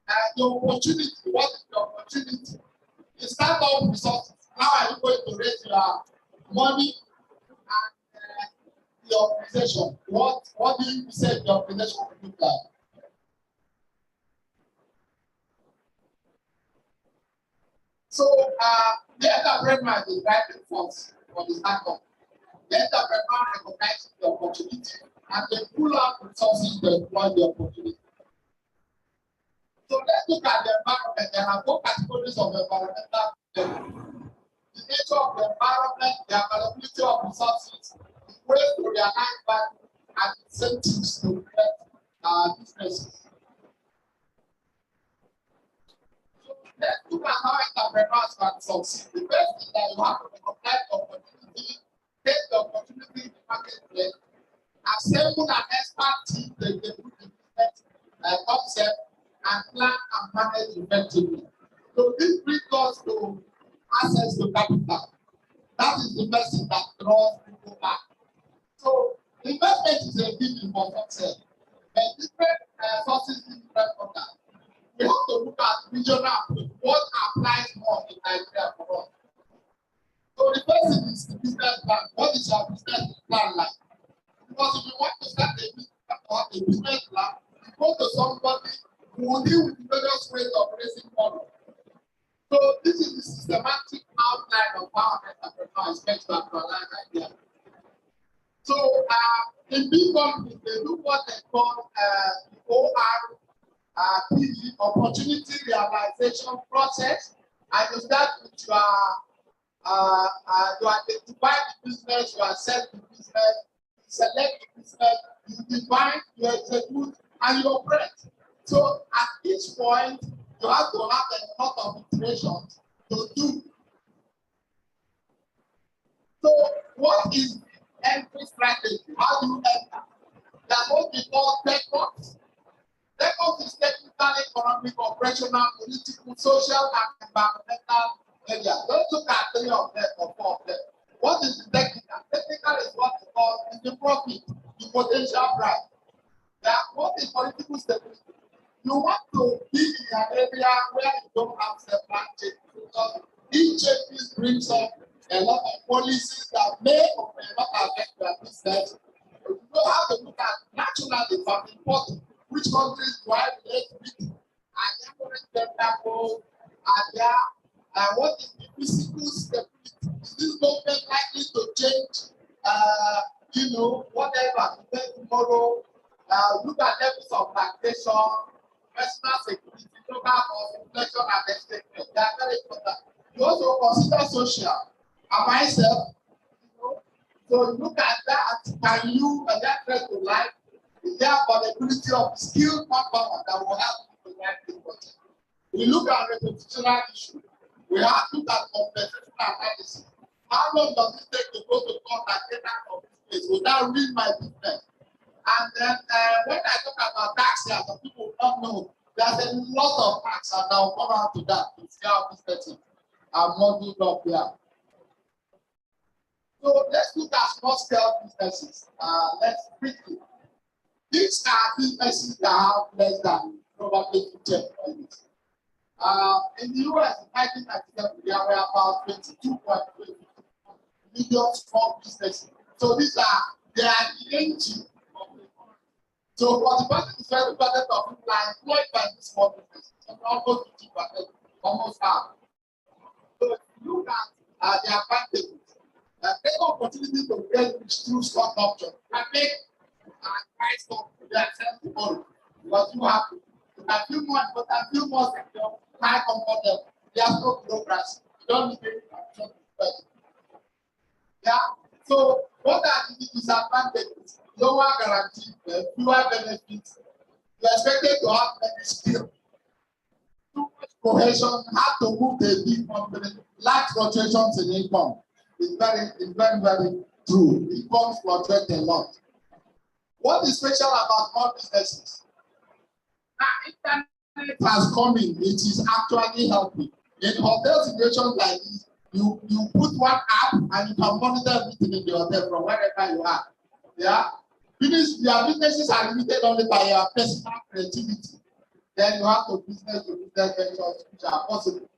and the opportunity, what is the opportunity? The startup resources, how are you going to raise your money and the organization? What do you say the organization will look like? So the entrepreneur is the driving force for the startup. The entrepreneur recognizes the opportunity and they pull out resources to employ the opportunity. So let's look at the environment. There are 4 categories of environmental level. The nature of the environment, the availability of resources, the ways to realize value, and incentives to create businesses. Let's look at how entrepreneurs can succeed. The first thing that you have to recognize the opportunity, take the opportunity in the marketplace, assemble an expert team to execute the business concept, and plan and manage effectively. So this brings us to access to capital. That is the message that draws people back. So investment is a given for success, but different sources different from that. We have to look at regional approach. What applies more in Nigeria for us? So the first thing is the business plan. What is your business plan like? Because if you want to start a business plan, you go to somebody who will deal with the various ways of raising money. So this is the systematic outline of how an entrepreneur expects to actualize ideas. So in big companies, they do what they call ORP, opportunity realization process, and you start with your you identify the business, you assess the business, you select the business, you define, you execute, and you operate. So at each point, you have to have a lot of iterations to do. So what is entry strategy? How do you enter? That's what we call TechOps. TechOps is technical, economic, operational, political, social, and environmental areas. Let's look at 3 of them or 4 of them. What is the technical? Technical is what we call the profit, the potential price. Yeah, what is political stability? You want to be in an area where you don't have separate changes, because each changes brings up a lot of policies that may or may not affect your business. You don't have to look at nationally from important which countries do I relate with, and their current gender goals, and their what is the physical stability? Is this government likely to change? Whatever today, tomorrow. Look at levels of taxation, personal security, local cost, inflation, and expenditure. They are very important. You also consider social and myself. So look at that. Can you adapt to life? Is there availability of skilled manpower that will help you to write this project? We look at reputational issues. We have to look at competition analysis. How long does it take to go to court and get out of this place without ruining my business? And then when I talk about tax here, some people don't know there's a lot of tax, and I'll come out to that to see how businesses are modeled up here. So let's look at small scale businesses. Let's quickly. These are businesses that have less than probably 50 employees. In the US, in 1997, there were about 22.3 million small businesses. So they are the engine. So 40% is 20% of people are employed by these small businesses. So almost 50%, almost half. So if you look at the advantages, take opportunity to get rich through stock options and make price stock to themselves tomorrow. Because you have to. You can feel more important, feel more secure, high comfort level. There's no bureaucracy. You don't need any permission to spend. Yeah. So what are the disadvantages? Lower guarantee, fewer benefits. You're expected to have many skills. Too much cohesion, hard to move the big company, large fluctuations in income. It's very true. Incomes fluctuate a lot. What is special about small businesses? Now, internet has come in, it is actually helping. In hotel situations like this, you put one app and you can monitor everything in the hotel from wherever you are. Yeah. Your businesses are limited only by your personal creativity. Then you have to business ventures which are possible.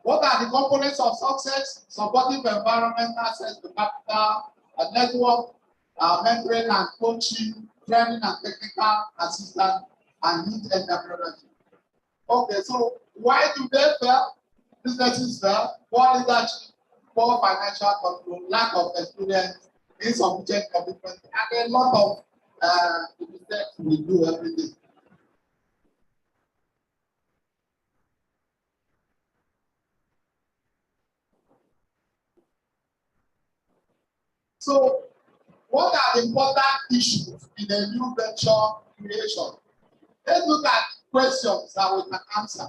What are the components of success? Supportive environment, access to capital, a network, mentoring and coaching, training and technical assistance, and youth entrepreneurship. Okay, so why do they fail? Businesses fail. Poor leadership, poor financial control, lack of experience, insufficient commitment, and a lot of mistakes we do every day. So, what are the important issues in a new venture creation? Let's look at questions that we can answer.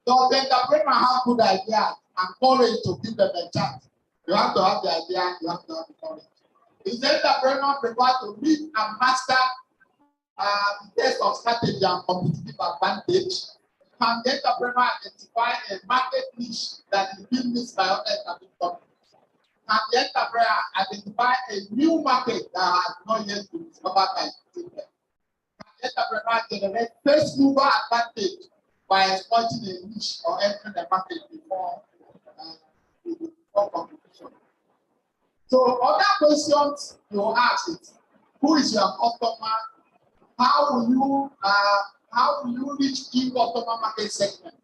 Does the entrepreneur have good ideas and courage to give them a chance? You have to have the idea, you have to have the courage. Is the entrepreneur prepared to read and master the test of strategy and competitive advantage? Can the entrepreneur identify a market niche that is being missed by other established companies? Can the entrepreneur identify a new market that has not yet been discovered by people? Can the entrepreneur generate first mover advantage by exploiting a niche or entering the market before competition? So other questions you ask is, who is your customer? How will you reach in customer market segment?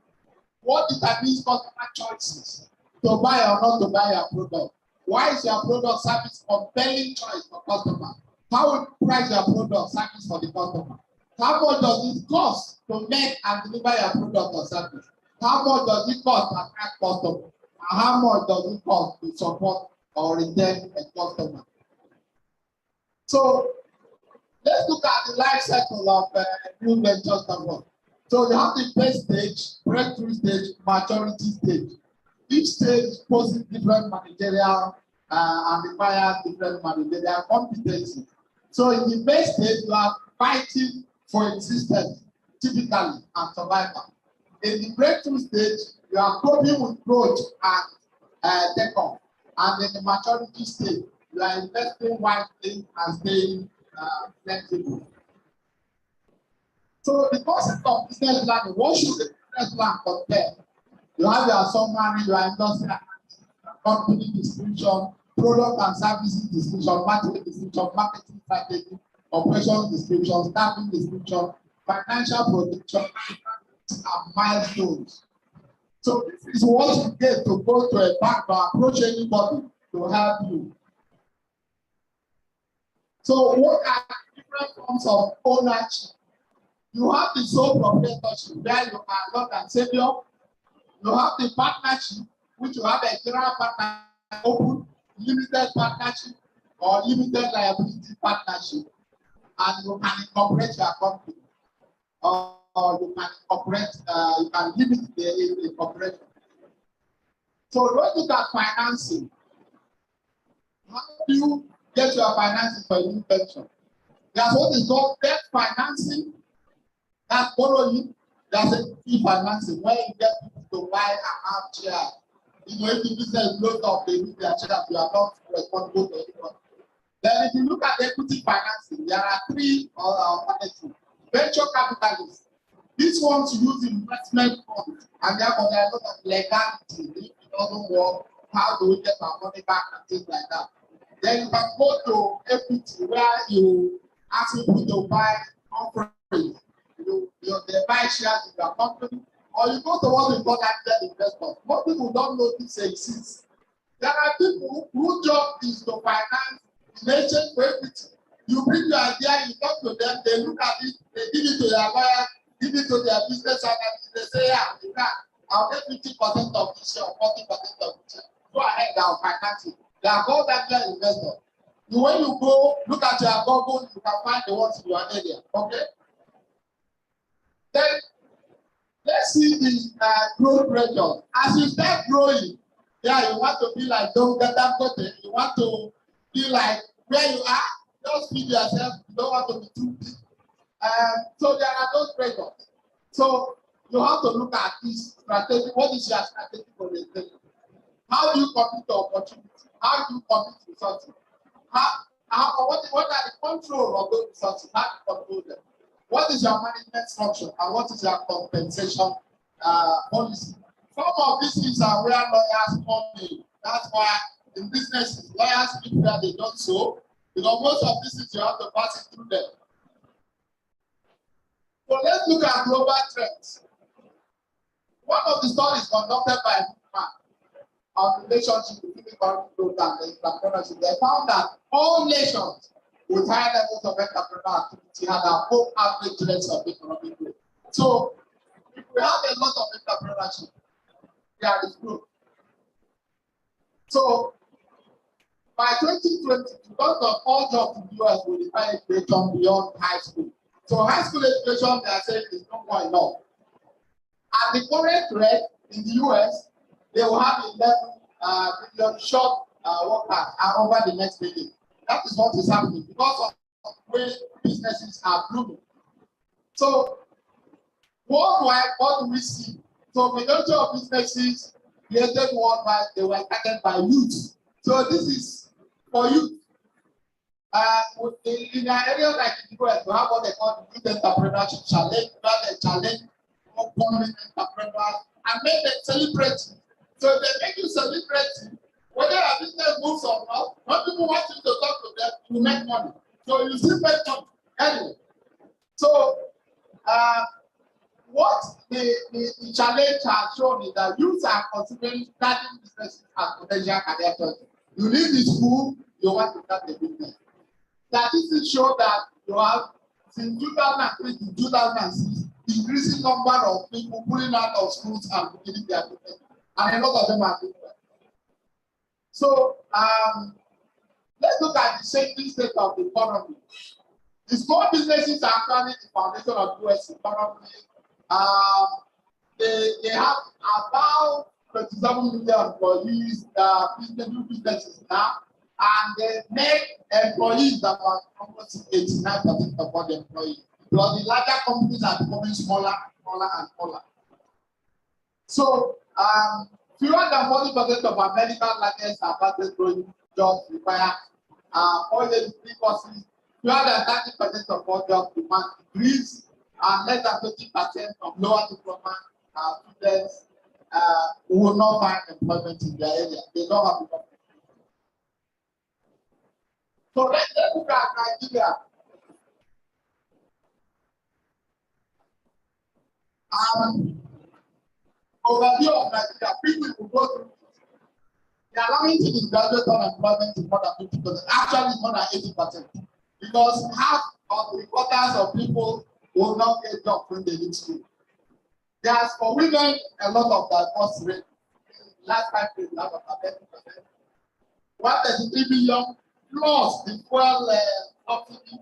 What determines customer choices to buy or not to buy your product? Why is your product service compelling choice for customer? How will you price your product service for the customer? How much does it cost to make and deliver your product or service? How much does it cost to attract customers? And how much does it cost to support or retain a customer? So let's look at the life cycle of new ventures development. So you have the base stage, breakthrough stage, maturity stage. Each stage poses different managerial and requires different managerial competencies. So in the base stage, you are fighting for existence, typically, and survival. In the breakthrough stage, you are coping with growth and take-off. And in the maturity stage, you are investing wisely and staying flexible. So the concept of business planning, what should the business plan contain? You have your summary, your industry, company description, product and services description, marketing description, marketing strategy, operations description, staffing description, financial projection, and milestones. So this is what you get to go to a bank or approach anybody to help you. So what are different forms of ownership? You have the sole proprietorship, where you are Lord and Savior. You have the partnership, which you have a general partnership, open, limited partnership, or limited liability partnership. And you can incorporate your company. Or you can incorporate, you can limit the incorporation. So let's look at financing. How do you get your financing for a new venture? There's what is called debt financing. That's borrowing. There's equity financing, where you get people to buy and have shares. You know, if the business blows up, they need their shares. You are not responsible to anyone. Then if you look at equity financing, there are three alternatives. Venture capitalists. These ones use investment funds, and therefore there are a lot of legality. If it doesn't work, how do we get our money back and things like that? Then you can go to equity, where you ask people to buy offerings. They buy shares in your company, or you go to what we call angel investors. Most people don't know this exists. There are people whose job is to finance in exchange for equity. You bring your idea, you talk to them, they look at it, they give it to their lawyer, give it to their business analyst, they say, yeah, you can. I'll get 50% of this share, 40% of this share. Go ahead, I'll finance it. They are called angel investors. When you go look at your Google, you can find the ones in your area. Okay? Then let's see the growth pressure. As you start growing, yeah, you want to be like don't get that button. You want to be like where you are. Just feed yourself. You don't want to be too big. So there are those pressures. So you have to look at this strategy. What is your strategy for the business? How do you compete to opportunity? How do you compete to resources? What are the control of those resources? How do you control them? What is your management structure and what is your compensation policy? Some of these things are where lawyers come in. That's why in businesses, lawyers speak where they don't so, because most of these things you have to pass it through them. So let's look at global trends. One of the studies conducted by on relationship between economic growth and entrepreneurship, they found that all nations with high levels of entrepreneurial activity had above average rates of economic growth. So if we have a lot of entrepreneurship, there is growth. So by 2020, because of all jobs in the US will require education beyond high school. So high school education, they are saying, is no more enough. At the current rate in the US, they will have 11 million short workers over the next decade. That is what is happening because of the way businesses are blooming. So worldwide, what do we see? So majority of businesses created worldwide, they were started by youth. So this is for youth. In an area like in the US, we have what they call the youth entrepreneurship challenge, where they challenge upcoming entrepreneurs and make them celebrate. So they make you celebrate whether a business moves or not. When people want you to talk to them, you make money. So you still make money anyway. So what the challenge has shown is that youth are considering starting businesses as potential career choices. You leave the school, you want to start a business. Statistics show that you have, since 2003 to 2006, increasing number of people pulling out of schools and beginning their business. And a lot of them are doing well. So let's look at the changing state of the economy. The small businesses are actually the foundation of US economy. They have about 27 million employees, new businesses now, and they make employees about almost 89% of all the employees. Because the larger companies are becoming smaller, and smaller. So, fewer than 40% of American largest and fastest growing jobs require 4 years degree courses. Fewer than 30% of all jobs demand degrees, and less than 20% of lower diploma students who will not find employment in their area. They don't have enough. So let's look at Nigeria. Overview of Nigeria, people will go through. The allowing to the graduate unemployment is more than 50%. Actually, it's more than 80%. Because half of the quarters of people will not get jobs when they leave school. There's for women a lot of divorce rate. Last 5 years, that was about 30%. 133 billion plus the fuel subsidy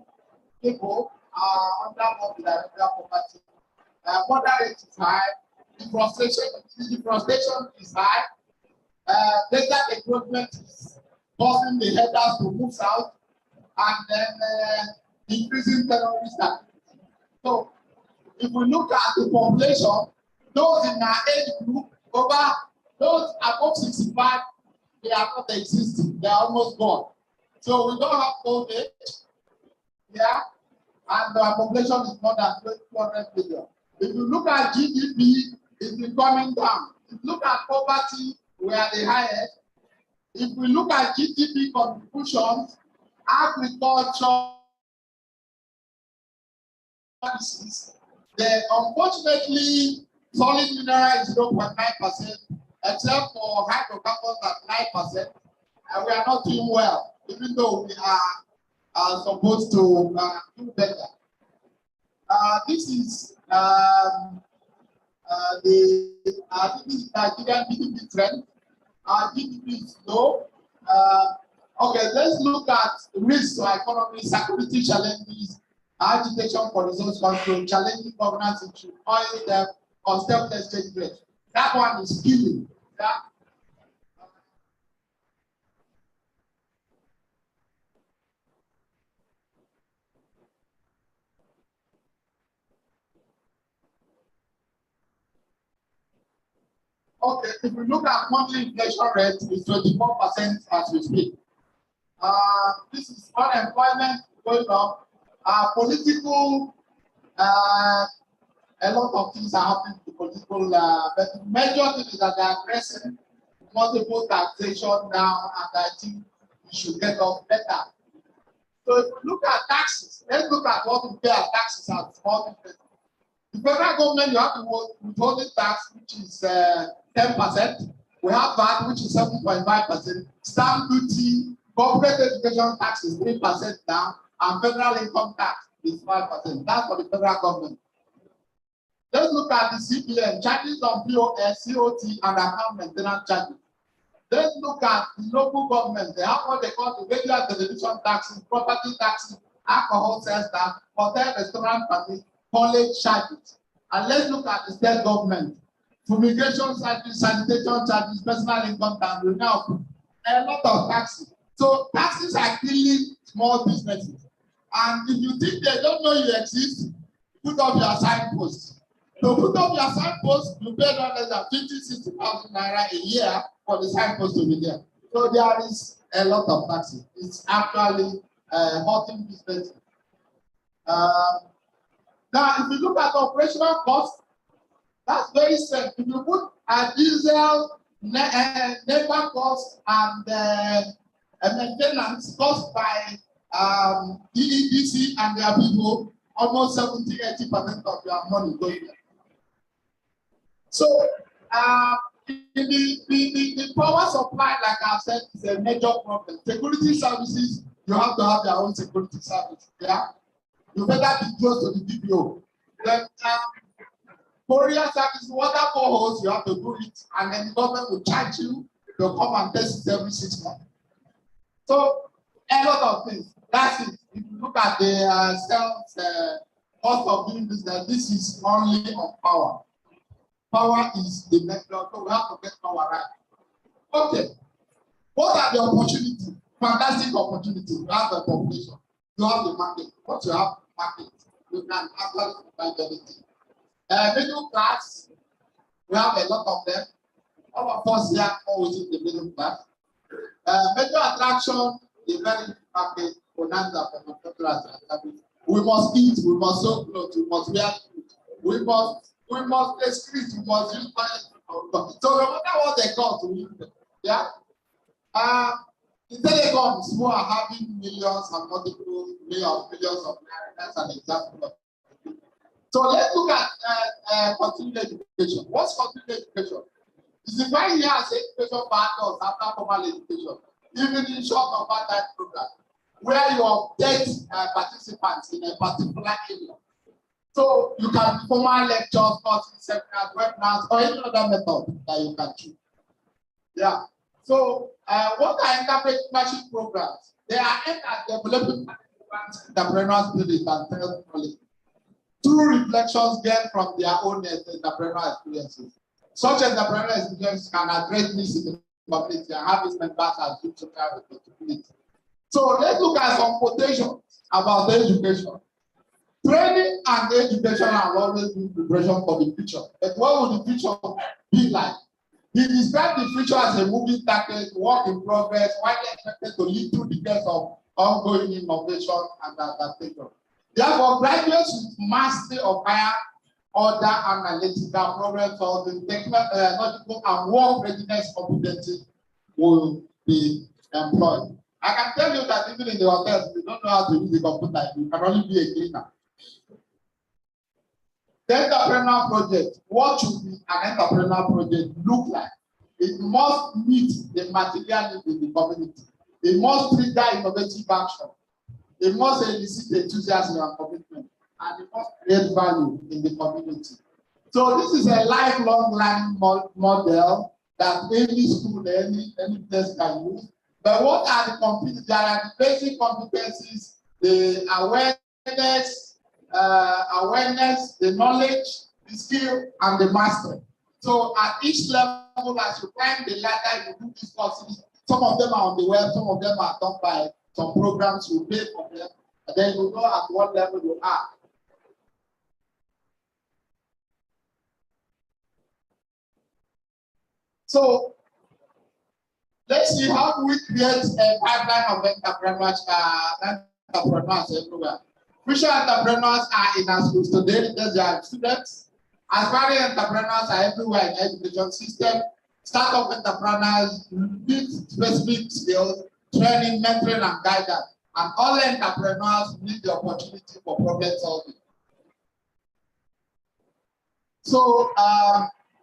people are under multi-directional poverty. Murder rate is high. The frustration is high. Data encroachment is causing the headers to move south, and then increasing terrorist activity. So, if we look at the population, those in our age group, over those above 65, they are not existing. They are almost gone. So we don't have old age, yeah, and our population is more than 200 million. If you look at GDP, it's been coming down. If you look at poverty, we are the highest. If we look at GDP contributions, agriculture, the unfortunately solid mineral is 0.9%, except for hydrocarbons at 9%, and we are not doing well, even though we are supposed to do better. This is the Nigerian GDP trend. Our GDP is low. Okay, let's look at risks to our economy, security challenges, agitation for resource control, challenging governance issues, oil debt, unstable exchange rate. That one is killing. Yeah? Okay, if we look at monthly inflation rate, it's 24% as we speak. This is unemployment going up. Political, a lot of things are happening to political, but the major thing is that they are addressing multiple taxation now, and I think we should get off better. So if we look at taxes, let's look at what we pay as taxes as small business. The federal government, you have to withholding tax, which is 10%. We have VAT, which is 7.5%. Stamp duty, corporate education tax is 3% now, and federal income tax is 5%. That's for the federal government. Let's look at the CPN, charges on POS, COT, and account maintenance charges. Let's look at the local government. They have what they call the radio and television taxes, property taxes, alcohol sales tax, hotel, restaurant permit, college charges. And let's look at the state government. Fumigation charges, sanitation charges, personal income tax, renewal, a lot of taxes. So taxes are killing small businesses. And if you think they don't know you exist, put up your signposts. To put up your signpost, you pay not less than 50,000-60,000 naira a year for the signpost to be there. So there is a lot of taxes. It's actually hurting business. Now, if you look at operational costs, that's very strange. If you put a diesel, labor cost, and maintenance cost by EEDC and their people, almost 70-80% of your money goes there. So, the power supply, like I said, is a major problem. Security services, you have to have your own security service. Yeah, you better be close to the DPO. Then, courier service, water boreholes, you have to do it, and then the government will charge you to come and test it every 6 months. So, A lot of things. That's it. If you look at the sales cost of doing business, this is only on power. Power is the method, so we have to get power right. Okay. What are the opportunities? Fantastic opportunities. You have the population. You have the market. Once you have market, you can actually find anything. Middle class, we have a lot of them. All of us here are always in the middle class. Major attraction, the very market, bonanza for the class. We must eat, we must sew clothes, we must wear food, we must play streets, we must use toilet. So no matter what they cost, we use them. Yeah. The DeLegend who are having millions and multiple millions of naira. That's an example of it. So let's look at continuing education. What's continuing education? It's defined here as education partners after formal education, even in short or part-time program, where you update participants in a particular area. So you can do formal lectures, courses, seminars, webinars, or any other method that you can choose. Yeah. So what are entrepreneurship programs? They are aimed at developing entrepreneurial spirit and self-knowledge through reflections gained from their own entrepreneurial experiences. Such entrepreneurial experiences can address needs in the community and have its members as good social responsibility. So let's look at some quotations about education. Training and education are always been preparation for the future. But what will the future be like? He described the future as a moving target, work in progress, widely expected to lead through decades of ongoing innovation and adaptation. Therefore, graduates with mastery of higher order analytical, problem solving, technological, and work readiness competency will be employed. I can tell you that even in the hotels, if you don't know how to use the computer, you can only be a cleaner. The entrepreneurial project, what should be an entrepreneurial project look like? It must meet the material needs in the community. It must trigger innovative action. It must elicit enthusiasm and commitment. And it must create value in the community. So this is a lifelong learning model that any school, any place can use. But what are the competencies? There are the basic competencies, the awareness, the knowledge, the skill, and the mastery. So at each level, as you climb the ladder, you do these courses. Some of them are on the web, some of them are done by some programs you pay for them, and then you know at what level you are. So let's see how do we create a pipeline of entrepreneurs everywhere. Future entrepreneurs are in our schools today because they are students. Aspiring entrepreneurs are everywhere in the education system. Startup entrepreneurs need specific skills, training, mentoring, and guidance. And all entrepreneurs need the opportunity for problem solving. So,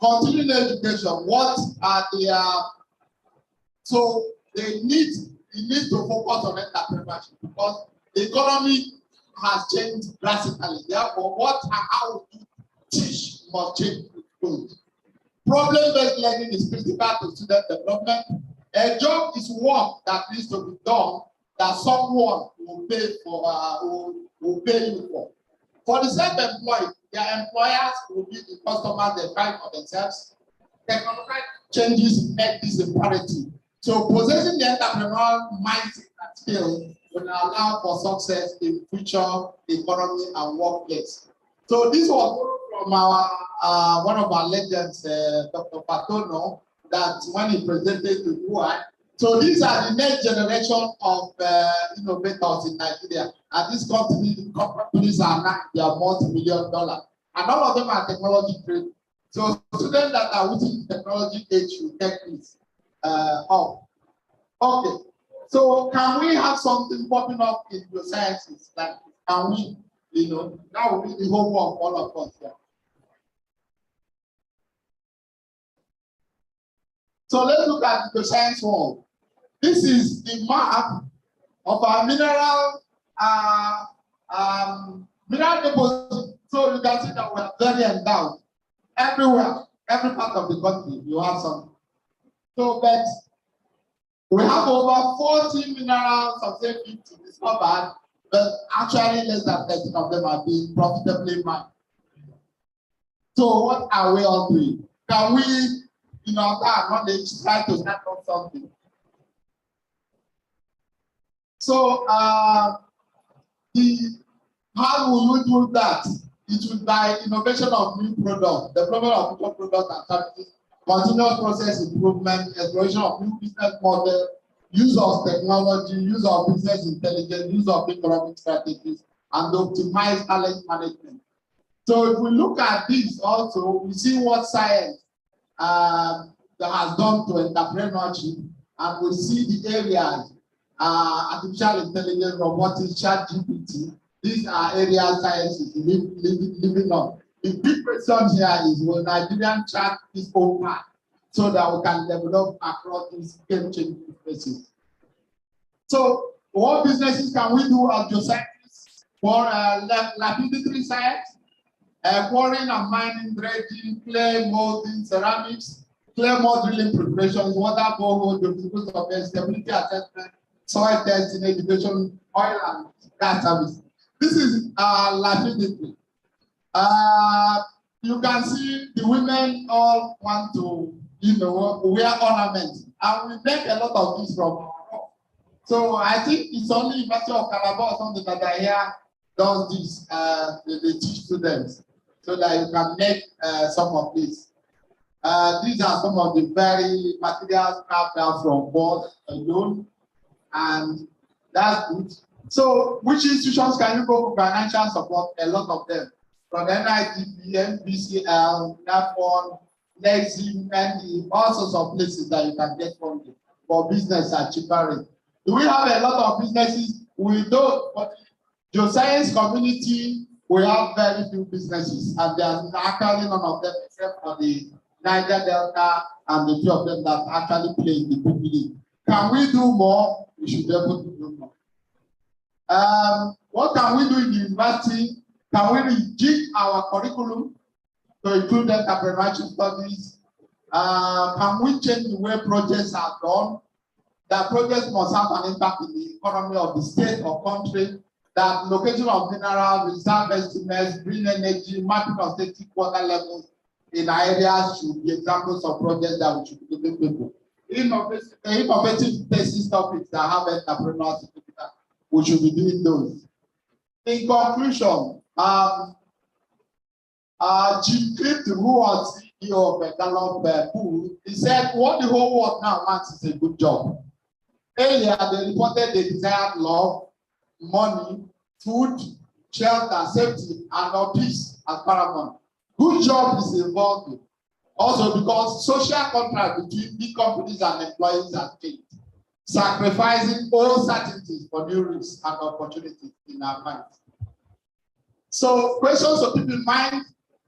continuing education, what are the so you need to focus on entrepreneurship because the economy has changed drastically. Therefore, what and how you teach must change. Problem-based learning is critical to student development. A job is work that needs to be done that someone will pay for, will pay you for. For the self-employed, their employers will be the customers they find for themselves. Technological changes make this imperative. So possessing the entrepreneurial mindset and skill will allow for success in future economy and workplace. So this was from our one of our legends, Dr. Patono, that when he presented to UI. So these are the next generation of innovators in Nigeria. And these companies are now they are multi-million dollars. And all of them are technology trained. So students that are within technology age will take this up. Okay. So can we have something popping up in the sciences? Like can we, that will be the homework of all of us here. So let's look at the science world. This is the map of our mineral deposit. So you can see that we are very endowed. Everywhere, every part of the country, you have some. So, but We have over 40 minerals of safety to discover, but actually less than 30 of them are being profitably mined. So what are we all doing? Can we, in our knowledge, try to start up something? So how will we do that? It will by innovation of new products, development of future products and services, continuous process improvement, exploration of new business models, use of technology, use of business intelligence, use of economic strategies, and optimize talent management. So if we look at this also, we see what science that has done to entrepreneurship, and we see the areas, artificial intelligence, robotics, ChatGPT. These are areas science is living on. The big question here is, will Nigerian chart its own path so that we can develop across these game-changing businesses? So what businesses can we do as geoscientists for laboratory science? Quarrying and mining, dredging, clay molding, ceramics, clay mold drilling preparations, water borehole, the of stability assessment, soil testing, education, oil and gas service. This is laboratory. You can see the women all want to, wear ornaments, and we make a lot of this from our rock. So I think it's only University of Calabar or something that I hear does this. They teach students so that you can make some of this. These are some of the very materials carved out from board alone, and that's good. So which institutions can you go for financial support? A lot of them. From NITP, NBCL, NAFON, NEXIM, and all sorts of places that you can get funding for business at cheaper rate. Do we have a lot of businesses? We don't, but the geoscience community, we have very few businesses, and there's actually none of them except for the Niger Delta and the few of them that actually play in the big league. Can we do more? We should be able to do more. What can we do in the university? Can we rejig our curriculum to include entrepreneurship studies? Can we change the way projects are done? That projects must have an impact in the economy of the state or country. That location of mineral reserve estimates, green energy, mapping of static water levels in areas should be examples of projects that we should be giving people. Innovative thesis topics that have entrepreneurship, we should be doing those. In conclusion, Jim Clifton, who was CEO of Gallup Pool, he said, what the whole world now wants is a good job. Earlier, they reported they desired love, money, food, shelter, safety, and peace as paramount. Good job is involved. Also because social contract between big companies and employees has changed, sacrificing all certainties for new risks and opportunities in our minds. So questions to keep in mind,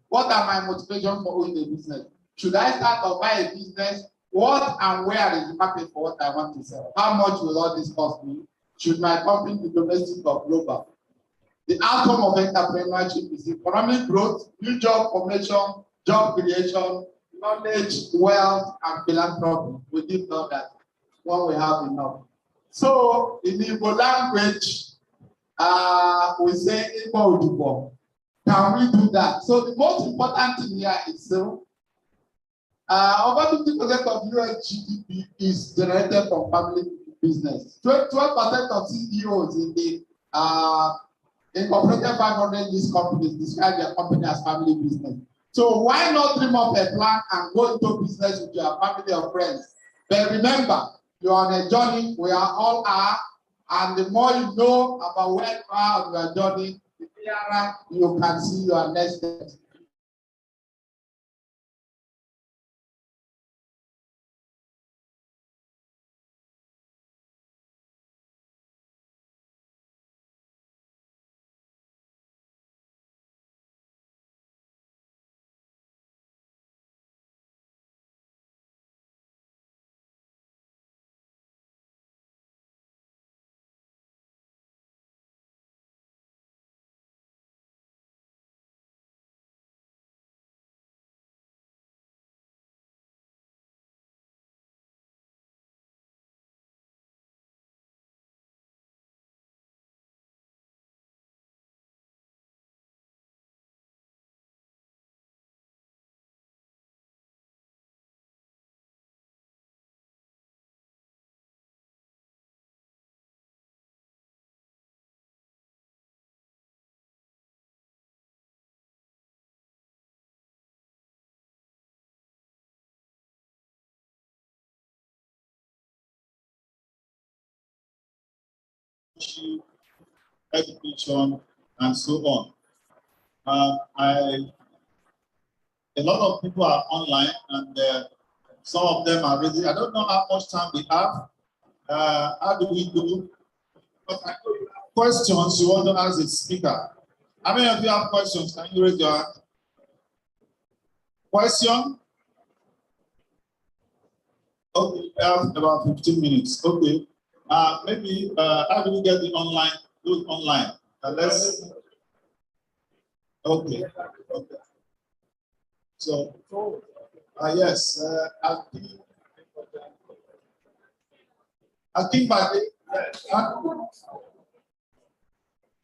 what are my motivations for owning a business? Should I start or buy a business? What and where is the market for what I want to sell? How much will all this cost me? Should my company be domestic or global? The outcome of entrepreneurship is economic growth, new job formation, job creation, knowledge, wealth, and philanthropy. We did know that when we have enough. So in Igbo language, we say Igbo Ojukwu. Can we do that? So the most important thing here is over 50% of US GDP is generated from family business. 12% of CEOs in the incorporated 500 list companies describe their company as family business. So why not dream up a plan and go into business with your family or friends? But remember, you are on a journey, we all are, and the more you know about where you are on your journey, the clearer you can see your next steps. entrepreneurship, education, and so on. A lot of people are online, and some of them are ready. I don't know how much time we have. How do we do? But I know you have questions you want to ask the speaker. How many of you have questions? Can you raise your hand? Question? Okay, we have about 15 minutes. Okay. Maybe how do we get the online? Do it online. Let's. Okay. Okay. So, yes, I think by the,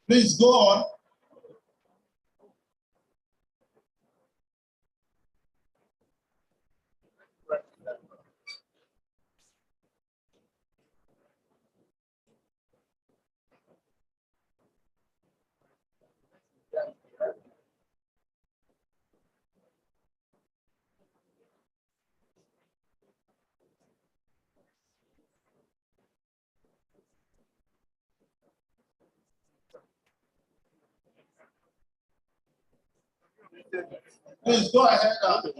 please go on. Please go ahead and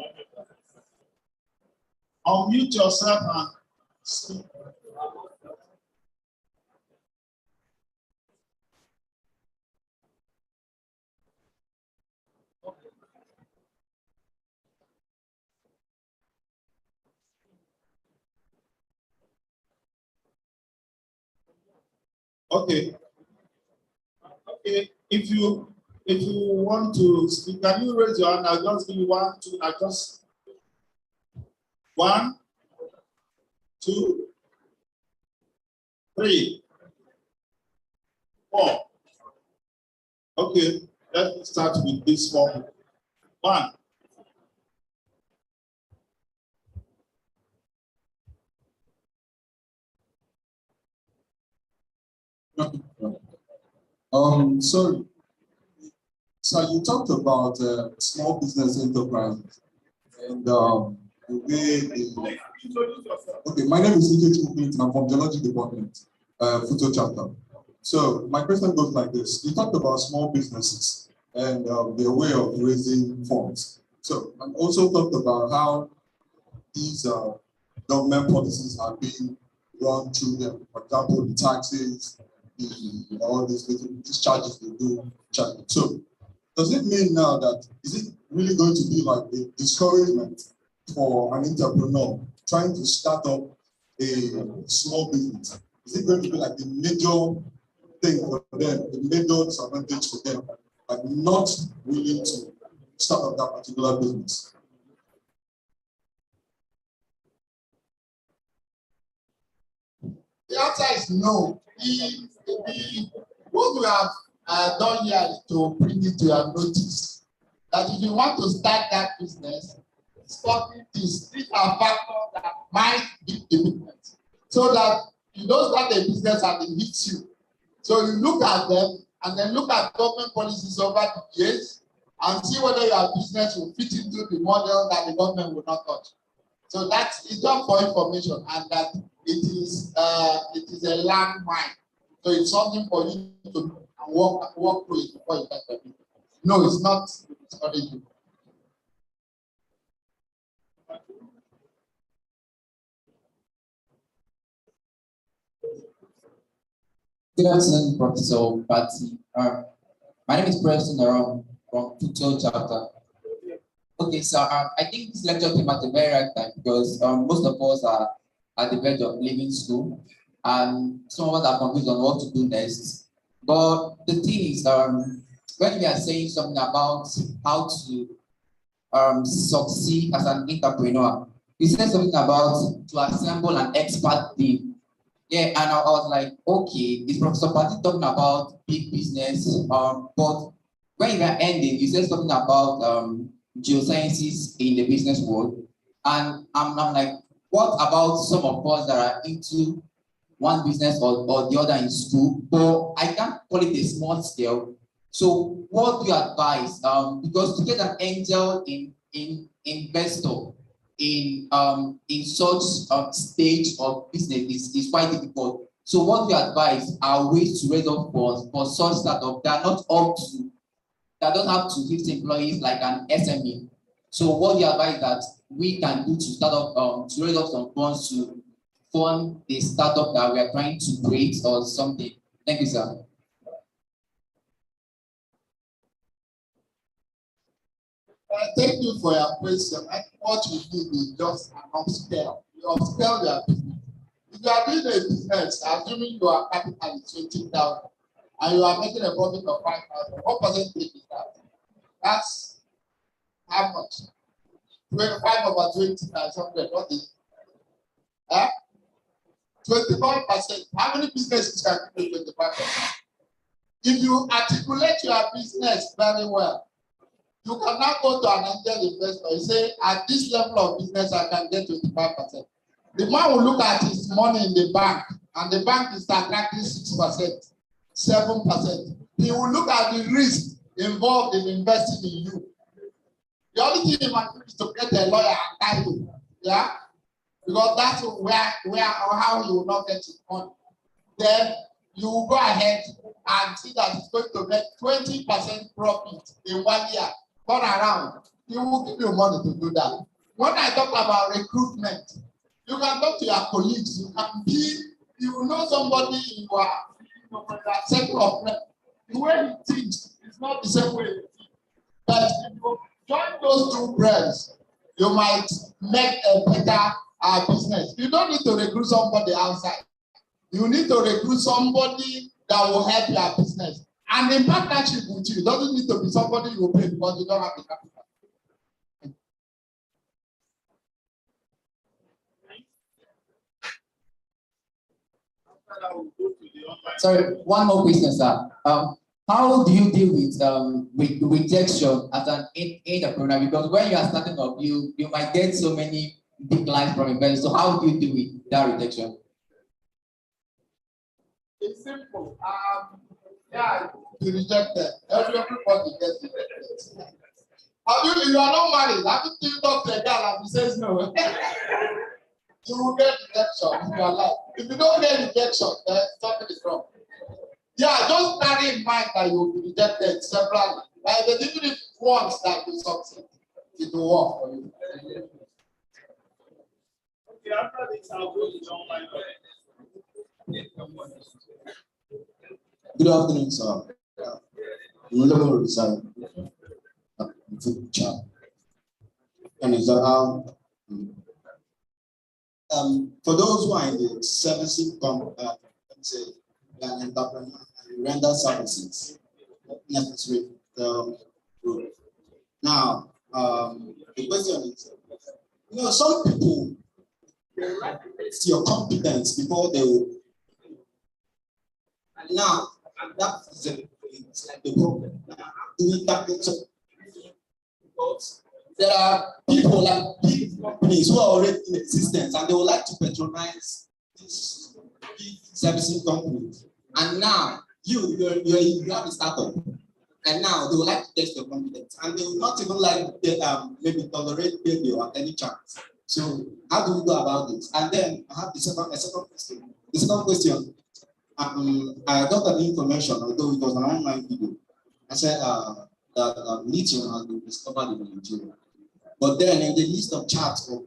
unmute yourself and speak. Okay. Okay. If you want to speak, can you raise your hand? I'll just give you 1, 2. I just 1, 2, 3, 4. Okay. Let's start with this 4. 1. Sorry. So you talked about small business enterprises and the way they... Okay, my name is Ike Clinton. I'm from Geology Department, Futo Chapter. So my question goes like this. You talked about small businesses and their way of raising funds. So I also talked about how these government policies are being run through them. For example, the taxes, all these charges they do. So does it mean now that, is it really going to be like a discouragement for an entrepreneur trying to start up a small business? Is it going to be like the major thing for them, the major disadvantage for them, and not willing to start up that particular business? The answer is no. What we have done here is to bring it to your notice that if you want to start that business, these are factors that might be the business, so that you don't start a business and it hits you. So you look at them and then look at government policies over the years and see whether your business will fit into the model that the government will not touch. So that is just for information, and that it is a landmine. So it's something for you to walk through it before you start the business. No, it's not discouraging. Good afternoon, Professor Berti. My name is Preston from Futo Chapter. Okay, so I think this lecture came at the very right time because most of us are at the verge of leaving school, and some of us are confused on what to do next. But the thing is, when we are saying something about how to succeed as an entrepreneur, we said something about to assemble an expert team. Yeah, and I was like, okay, is Professor Berti talking about big business? But when you were ending, you said something about geosciences in the business world. And I'm like, what about some of us that are into one business or the other in school, but I can't call it a small scale? So what do you advise? Because to get an angel investor in such stage of business is quite difficult. So what you advise are ways to raise up funds for such startup that are not up to, that don't have to 50 employees like an SME. So what you advise that we can do to start up, to raise up some funds to fund the startup that we are trying to create or something. Thank you, sir. Thank you for your question. I think what you need is just an upscale. You upscale your business. If you are doing a business, assuming your capital is 20,000 and you are making a profit of 5,000, what percentage is that? That's how much? 25 over 20 times 100. What is it? 25%. How many businesses can you do 25%? If you articulate your business very well, you can now go to an angel investor and say, at this level of business, I can get 25%. The man will look at his money in the bank, and the bank is attracting 6%, 7%. He will look at the risk involved in investing in you. The only thing you must do is to get a lawyer and tie you. Yeah? Because that's where or how you will not get his money. Then you will go ahead and see that it's going to make 20% profit in 1 year. Turn around. He will give you money to do that. When I talk about recruitment, you can talk to your colleagues. You can be, you know somebody in your circle of friends. The way he thinks is not the same way you think. But if you join those two friends, you might make a better business. You don't need to recruit somebody outside. You need to recruit somebody that will help your business. And in partnership with you, it doesn't need to be somebody you pay because you don't have the capital. Sorry, one more question, sir. How do you deal with rejection as an entrepreneur? Because when you are starting up, you might get so many declines from investors. So how do you deal with that rejection? It's simple. Yeah, be rejected. Everybody gets rejected. You are not married. Have you talked to a girl and he says no? You will get rejection in your life. If you don't get rejection, then something is wrong. Yeah, just carry in mind that you will be rejected several. But even if once that you succeed, it will work for you. Okay, after this, I'll go to the online. Good afternoon, sir. For those who are in the servicing say an entrepreneur and render services, necessary. Now, the question is, some people see your competence before they will. Now, that's like the problem. Do we tackle it? Because there are people like big companies who are already in existence and they would like to patronize these big servicing companies. And now you have a startup, and now they would like to test your competence, and they will not even like maybe tolerate baby or any chance. So how do we go about this? And then I have a second question. The second question. I got an information, although it was an online video. I said that lithium has been discovered in Nigeria. But then in the list of charts of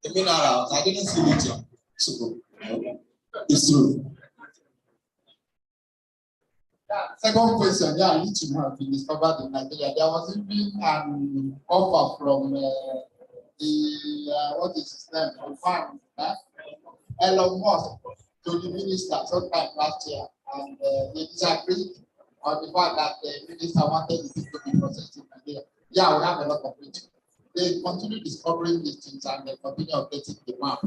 the minerals, I didn't see lithium. So it's true. Second question, yeah, lithium has been discovered in Nigeria. There was even an offer from what is his name? Elon Musk to the minister sometime last year, and they disagreed on the fact that the minister wanted the thing to be processed in Nigeria. Yeah, we have a lot of it. They continue discovering these things and they continue updating the map.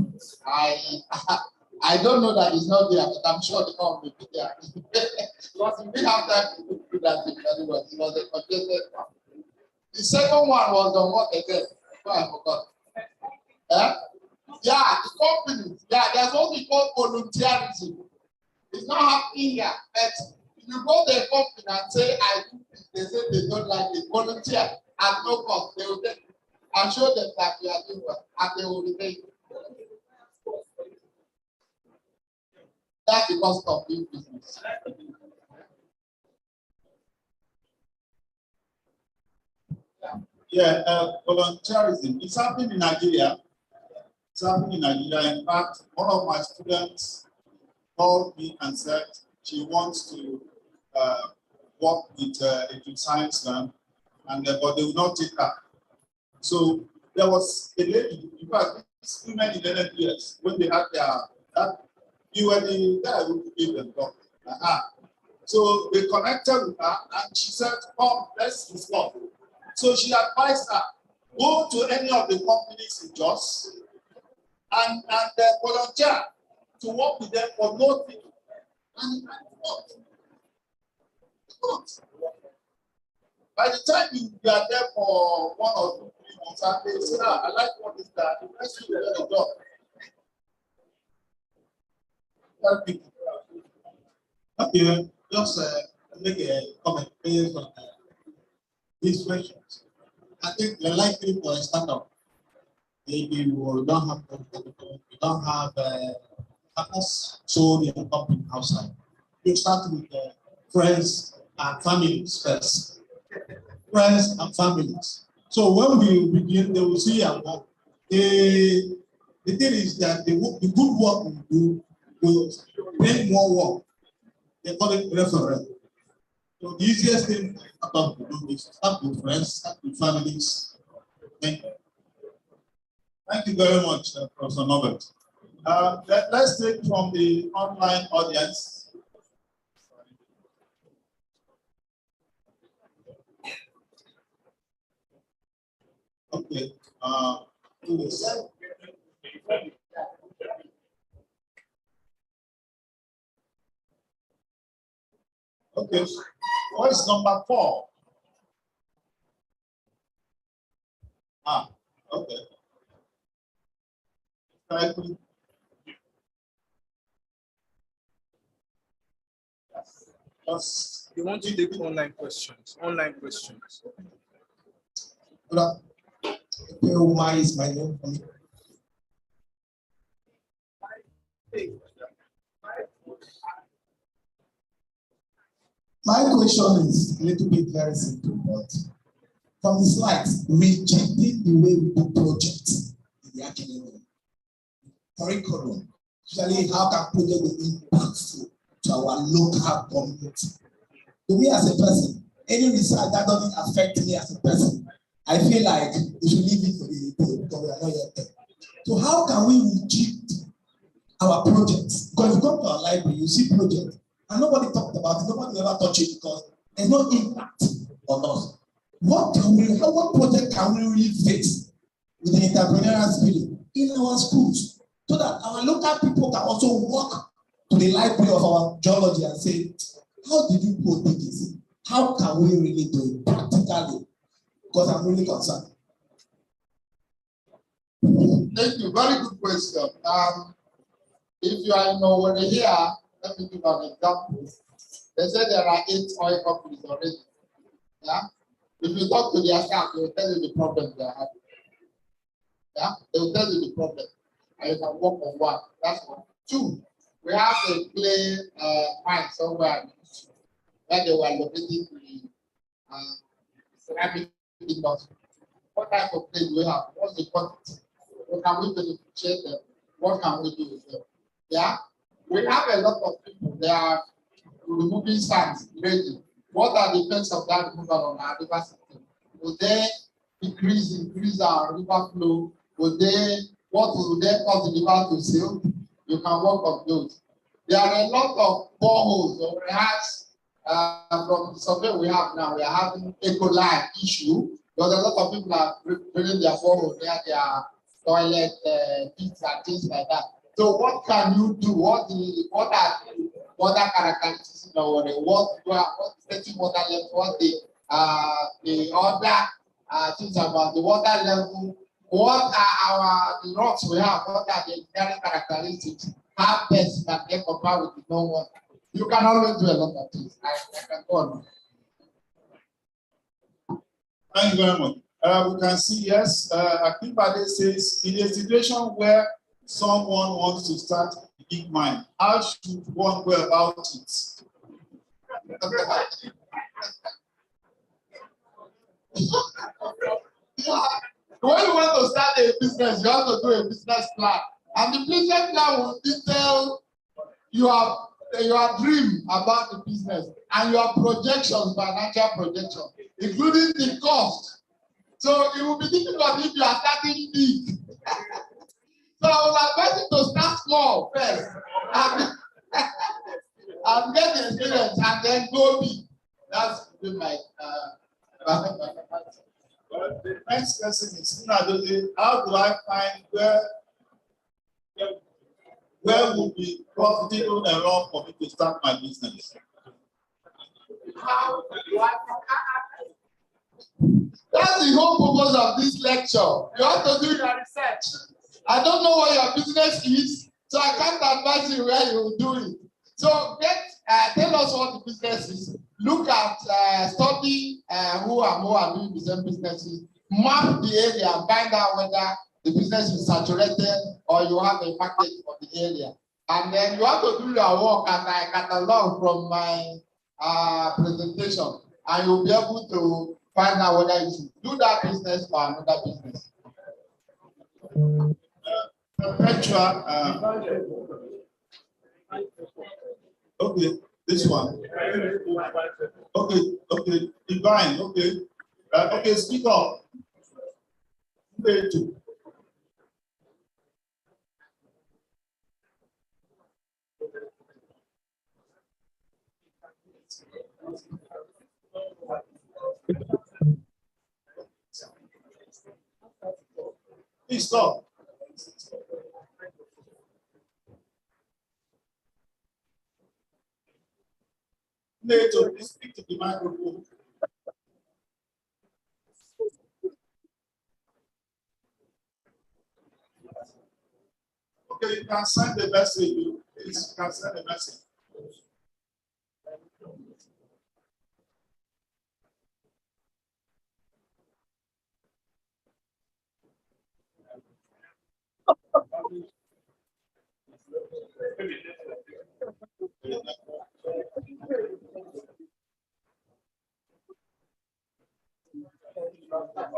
I don't know that it's not there, but I'm sure the map will be there. Because we have time to do that thing very well. It was a contested map. The second one was on what again? Oh, I forgot. Yeah, the company. Yeah, there's what we call volunteerism. It's not happening here. But if you go to a company and say, I do this, they say they don't like it. Volunteer at no cost. They will take it and show them that you are doing well, and they will remain. That's the cost of doing business. Yeah, volunteerism. It's happening in Nigeria. It's happening in Nigeria. In fact, one of my students called me and said she wants to work with a science firm, and but they will not take her. So there was a lady, in fact, these women in the years, when they had their, you were the guy who gave them talk. So they connected with her and she said, come, let's discuss. So she advised her, go to any of the companies in Jos and volunteer to work with them for nothing. And not. By the time you are there for 1 or 2, 3 months, and they say, I like what is that, the next you get a job. Okay, just make a comment based on these questions. I think the likely for a startup, maybe we don't have partners sold your company outside. You start with friends and families first. Friends and families. So when we begin, they will see our work. The thing is that the good work we do will bring more work. They call it referral. So the easiest thing to do is start with friends, start with families. Thank you. Thank you very much, Professor Norbert. Let's take from the online audience. Okay. Who will say? Okay. What is number 4? Okay. You want to take online questions? Online questions. Hello. Why is my name? My question is a little bit very simple, but from the slides, rejecting the way we do projects in the academic curriculum, especially how can project be impactful to our local community. To me as a person, any research that doesn't affect me as a person, I feel like we should leave it for the day because we are not yet there. So how can we reject our projects? Because if you come to our library, you see projects, and nobody talked about it, nobody ever touched it because there's no impact on us. What project can we really fix with the entrepreneurial spirit in our schools so that our local people can also walk to the library of our geology and say, how did you put this? How can we really do it practically? Because I'm really concerned. Thank you. Very good question. If you are in Owerri here, let me give an example. They say there are 8 oil companies already. Yeah. If you talk to their staff, they will tell you the problem they are having. Yeah, they will tell you the problem, and you can work on one. That's one. 2, we have a clay mine somewhere where they were locating the ceramic industry. What type of clay do we have? What's the quantity? What can we beneficiate them? What can we do with them? Yeah, we have a lot of people. They are removing sands, grading. What are the effects of that removal on our river system? Will they increase our river flow? What will they cause the river to seal? You can work on those. There are a lot of boreholes or perhaps from the survey we have now, we are having E. coli issue because a lot of people are drilling their borehole near their toilet pits and things like that. So what can you do? What are the water characteristics in our water? What is water level? What the other things about the water level? What are the rocks we have? What are the inherent characteristics? How best can they compare with the known water? You can always do a lot of things. I can go on. Thank you very much. We can see, yes, Akínbádé says, in a situation where someone wants to start a big mind. How should one go about it? When you want to start a business, you have to do a business plan. And the business plan will detail your dream about the business and your projections, financial projections, including the cost. So it will be difficult if you are starting big. So I would advise you to start small first and get the experience and then go big. That's my Well, the next question is, how do I find where would be profitable and wrong for me to start my business? That's the whole purpose of this lecture. You have to do your research. I don't know what your business is, so I can't advise you where you will do it. So tell us what the business is. Look at study who are doing the same businesses. Map the area and find out whether the business is saturated or you have a market for the area. And then you have to do your work as I catalog from my presentation, and you'll be able to find out whether you should do that business or another business. Okay, this one. Okay, divine, okay. Okay, speak up. Berti. Please stop. Later, please speak to the microphone. Okay, you can send the message. Please, you can send the message.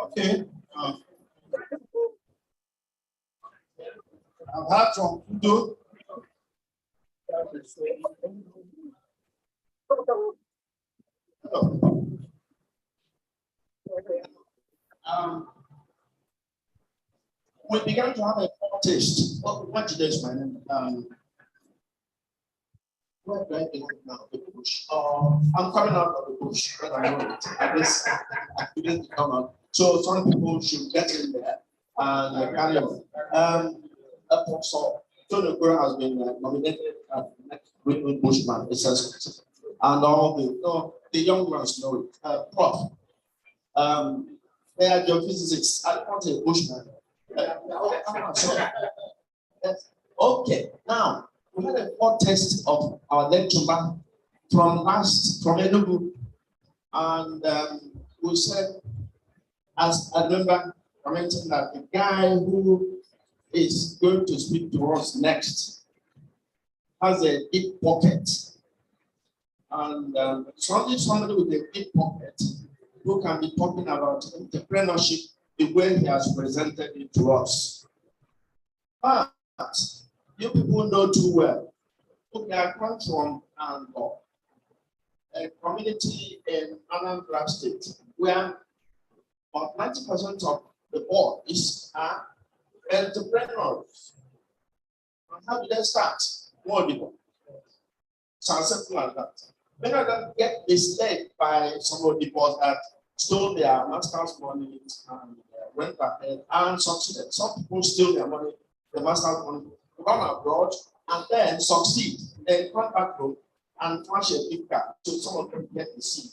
Okay. I've heard from Udo. We began to have a taste. What today is my name? Where do I belong now? The bush. I'm coming out of the bush, but I know it. I didn't come out. So some people should get in there and carry on. So Tony Kura has been nominated as the next great bushman, and all the young ones know it. Prof, they are geophysicists. I don't want a bushman. Okay, now we had a test of our lecture from Enugu, and we said, as I remember commenting that the guy who is going to speak to us next has a deep pocket, and somebody with a deep pocket who can be talking about entrepreneurship the way he has presented it to us. But you people know too well. Okay, I come from a community in Anambra State where about 90% of the board is entrepreneurs. And how did they start? More people. So simple as that. Many of them get misled by some of the boys that stole their master's money and went ahead and succeeded. Some people steal their money, the master's money, run abroad, and then succeed. Then come back home and crash a big car. So some of them get the seed.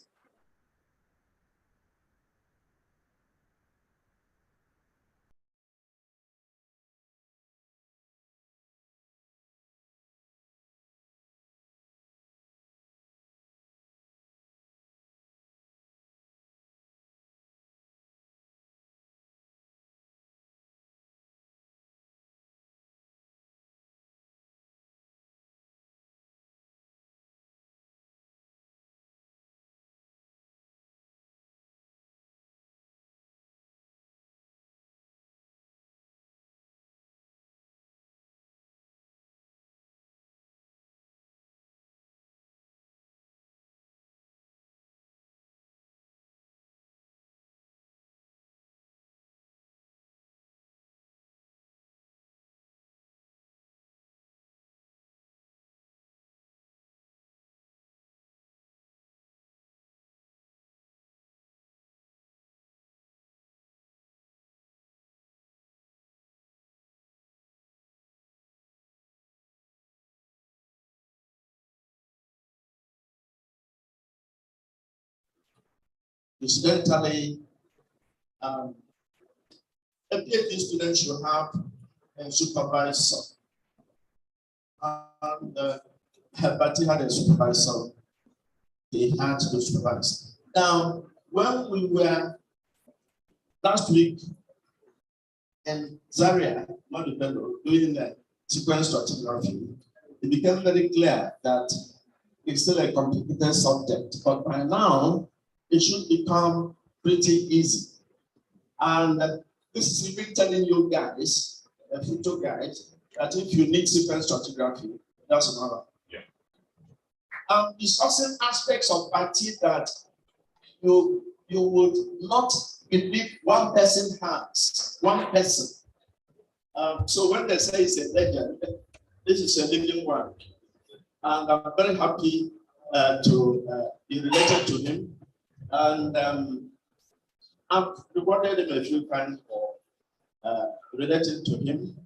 Incidentally, a PhD student should have a supervisor. And Berti had a supervisor. They had to supervise. Now, when we were last week in Zaria, Maduka, doing the sequence stratigraphy, it became very clear that it's still a complicated subject, but by now it should become pretty easy. And this is even telling you guys, future guys, that if you need sequence stratigraphy, that's another. Yeah. Discussing aspects of Berti that you would not believe one person has, one person. So when they say it's a legend, this is a living one. And I'm very happy to be related to him. And I've rewarded him a few times for relating to him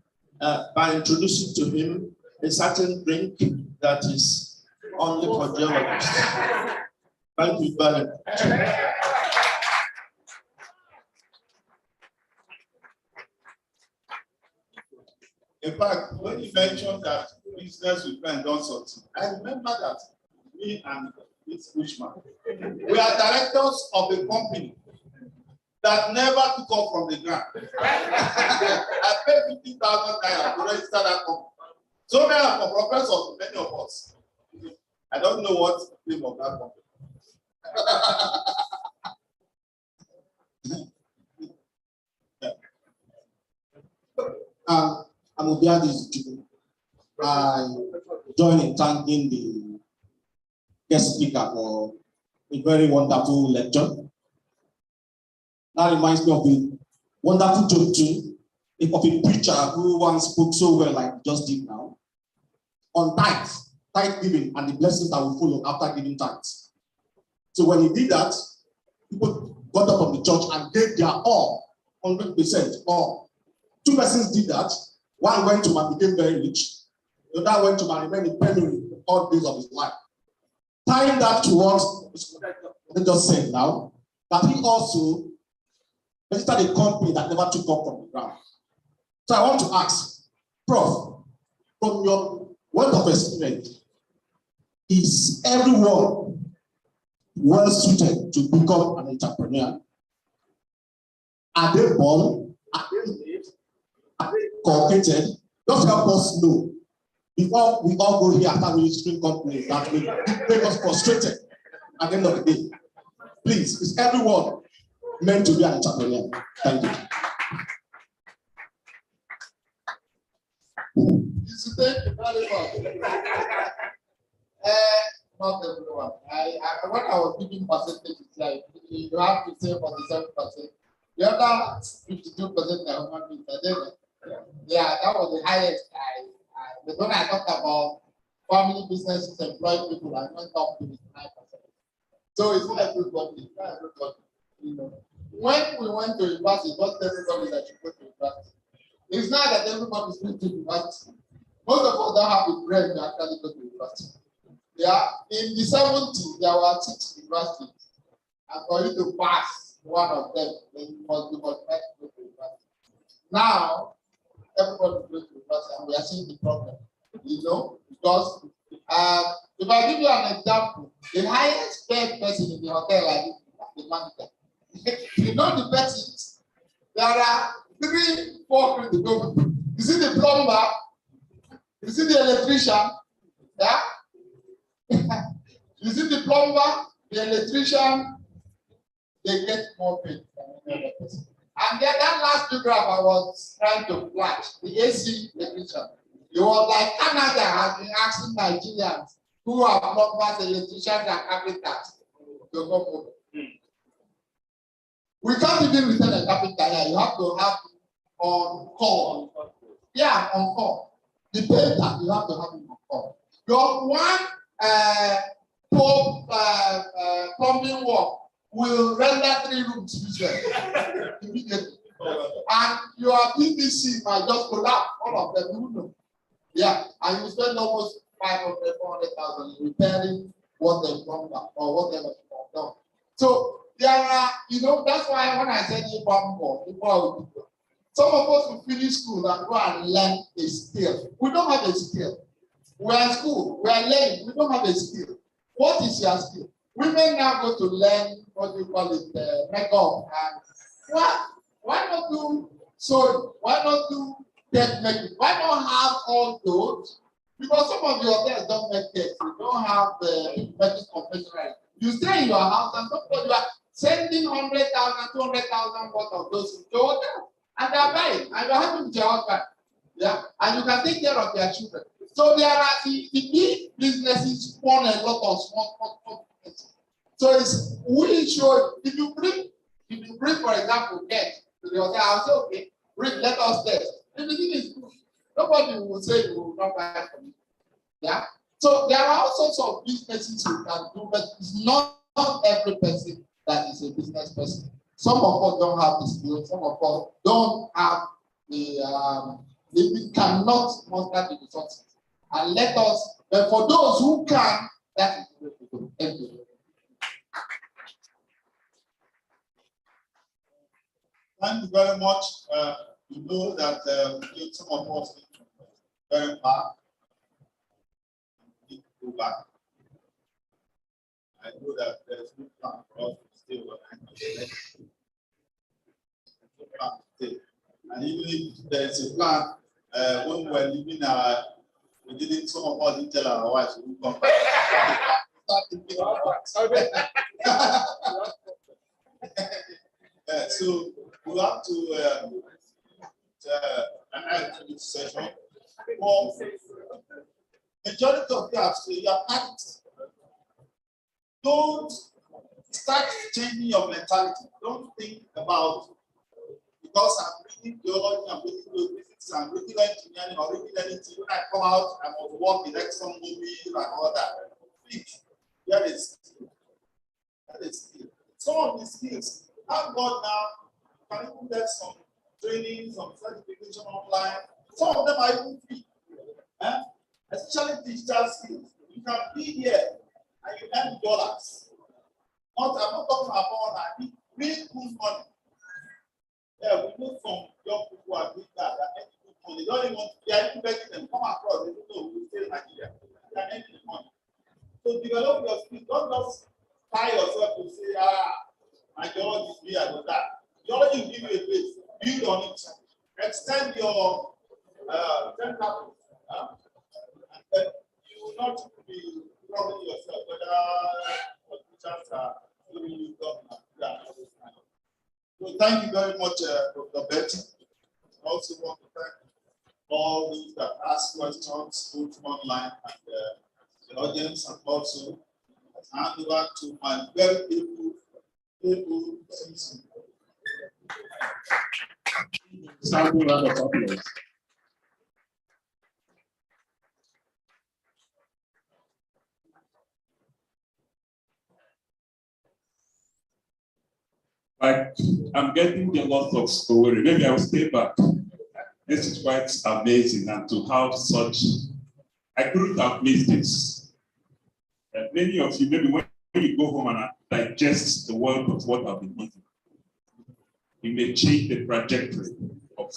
by introducing to him a certain drink that is only for geologists. Thank you very much. In fact, when you mentioned that business with friends on something, I remember that me and this Bushman, we are directors of a company that never took off from the ground. I paid 50,000 naira to register that company. So many are for professors, many of us. I don't know what the name of that company. I'm Obiadi's student. I join in thanking the guest speaker for a very wonderful lecture. That reminds me of the wonderful joke too, of a preacher who once spoke so well, like just did now, on tithes, tithe giving, and the blessings that will follow after giving tithes. So when he did that, people got up from the church and gave their all, 100% all. Two persons did that. One went to and became very rich. The other went to and remained in penury all days of his life. Tying that to what they just said now, that he also registered a company that never took off from the ground. So I want to ask, Prof, from your wealth of experience, is everyone well suited to become an entrepreneur? Are they born? Are they made? Are they cooperated? Just help us know before we all go here after registering companies that will make us frustrated at the end of the day. Please, is everyone meant to be an entrepreneur? Thank you. Thank you very much. Not everyone. When I was giving percentages, like you have to say 47%. The other 52% are human beings. Yeah, that was the highest. But when I talked about family businesses, employed people, I went up to 9%. So it's not everybody. It's not everybody. You know, when we went to university, it wasn't everybody that should go to university. It's not that everybody is going to university. Most of us don't have the brain to actually go to university. Yeah, in the 70s, there were 6 universities. And for you to pass one of them, then you must be motivated to go to university. Now, everybody goes to university, and we are seeing the problem. You know, because if I give you an example, the highest paid person in the hotel is the manager. You know the persons, there are 3, 4 critical people. You see the plumber, you see the electrician, yeah? You see the plumber, the electrician, they get more paid than any other person. And then that last graph I was trying to flash, the AC electrician. It was like Canada has been asking Nigerians who are plumbers, electricians, and carpenters to come over. We can't even return a carpenter here. You have to have on call. Yeah, on call. The painter, you have to have him on call. Your one plumbing work will render 3 rooms useless immediately. And your PVC might just collapse, all of them, you know. Yeah, and you spend almost 500,000, 400,000 repairing what they've done or whatever you've done. So there are, that's why when I said people, some of us will finish school and go and learn a skill. We don't have a skill. We are in school, we are learning, we don't have a skill. What is your skill? Women now go to learn what you call it, makeup. And why not do sewing? Why not do cake making? Why not have all those? Because some of your guys don't make cakes. You don't have the making confectionery. You stay in your house and somebody you are sending 100,000, 200,000 worth of those to your hotel. And they are buying, and you are happy with your husband. Yeah, and you can take care of their children. So there are the big businesses spawn a lot of small businesses. So it's we should, if you bring, for example, debt to the hotel, I'll say, okay, bring, let us test. If the thing is good, nobody will say you will not buy from you. Yeah. So there are all sorts of businesses you can do, but it's not every person that is a business person. Some of us don't have the skill, some of us don't have the we cannot muster the resources. And let us, but for those who can, that is the way to go. Thank you. Thank you very much. You know that some of us very back. Need to go back. I know that there's no plan for us to stay overnight. And even if there's a plan, when we're living we didn't, some of us didn't tell our wives we will come back. Start thinking about so we have to end this session. For majority of you are addicts. Don't start changing your mentality. Don't think about because I'm reading geology, I'm reading physics, I'm reading engineering, or reading anything. When I come out, I must work in Exxon movie and all that. Please, that is some of the skills. Thank God now, you can even get some training, some certification online. Some of them are even free. Especially digital skills. You can be here and you earn dollars. I'm not talking about that. I mean, real good money. Yeah, we know some young people who are doing that. They're earning good money. They don't even want to, they are even begging them come across. They don't know we stay in Nigeria. They are earning money. So develop your skills. Don't just tie yourself to say, my geology is here or that. Geology will give you a base. Build on it. Extend your capital. And then you will not be troubling yourself whether teachers are giving you government. So thank you very much, Dr. Berti. I also want to thank all those that ask questions, both online and the audience, and also hand over to my very able citizen. Standing round of applause. Like, I'm getting the lot of Owerri. Maybe I'll stay back. This is quite amazing, and to have such, I couldn't have missed this. Many of you, maybe when you go home and digest the word of what I've been eating, you may change the trajectory of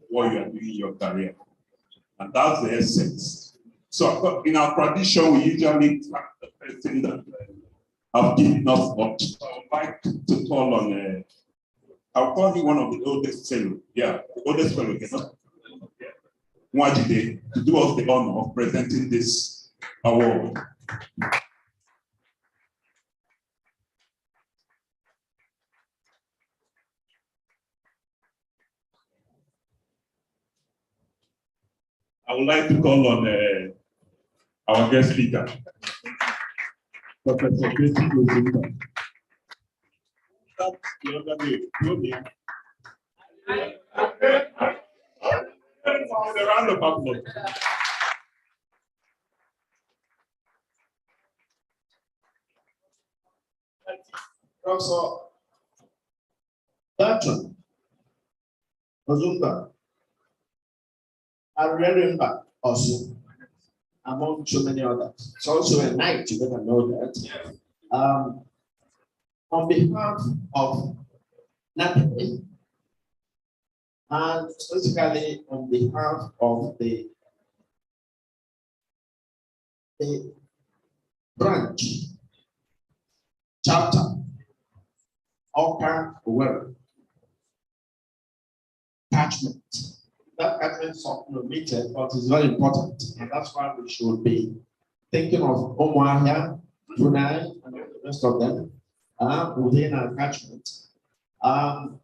what you are doing in your career. And that's the essence. So in our tradition, we usually track the person that have given us much. So I would like to call on, I'll call you one of the oldest fellow. Yeah, the oldest fellow, Mwajide, to do us the honor of presenting this award. I would like to call on our guest speaker, Professor Berti Ozumba. That's the other way. A round of applause. Professor Berti Ozumba, I remember also, among so many others. It's also a night, you better know that. On behalf of FNAPE, and specifically on behalf of the branch, chapter, Awka, Owerri, catchment. That catchment is not nominated, but it's very important, and that's why we should be thinking of Omuahia, Brunei, and the rest of them within our catchment. And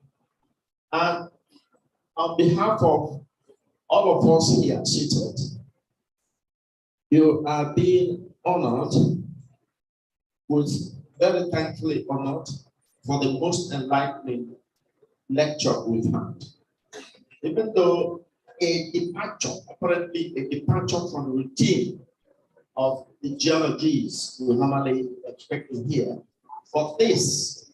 on behalf of all of us here seated, you are being honored, very thankfully honored for the most enlightening lecture we've had. Even though apparently a departure from the routine of the geologies we normally expect to hear, but this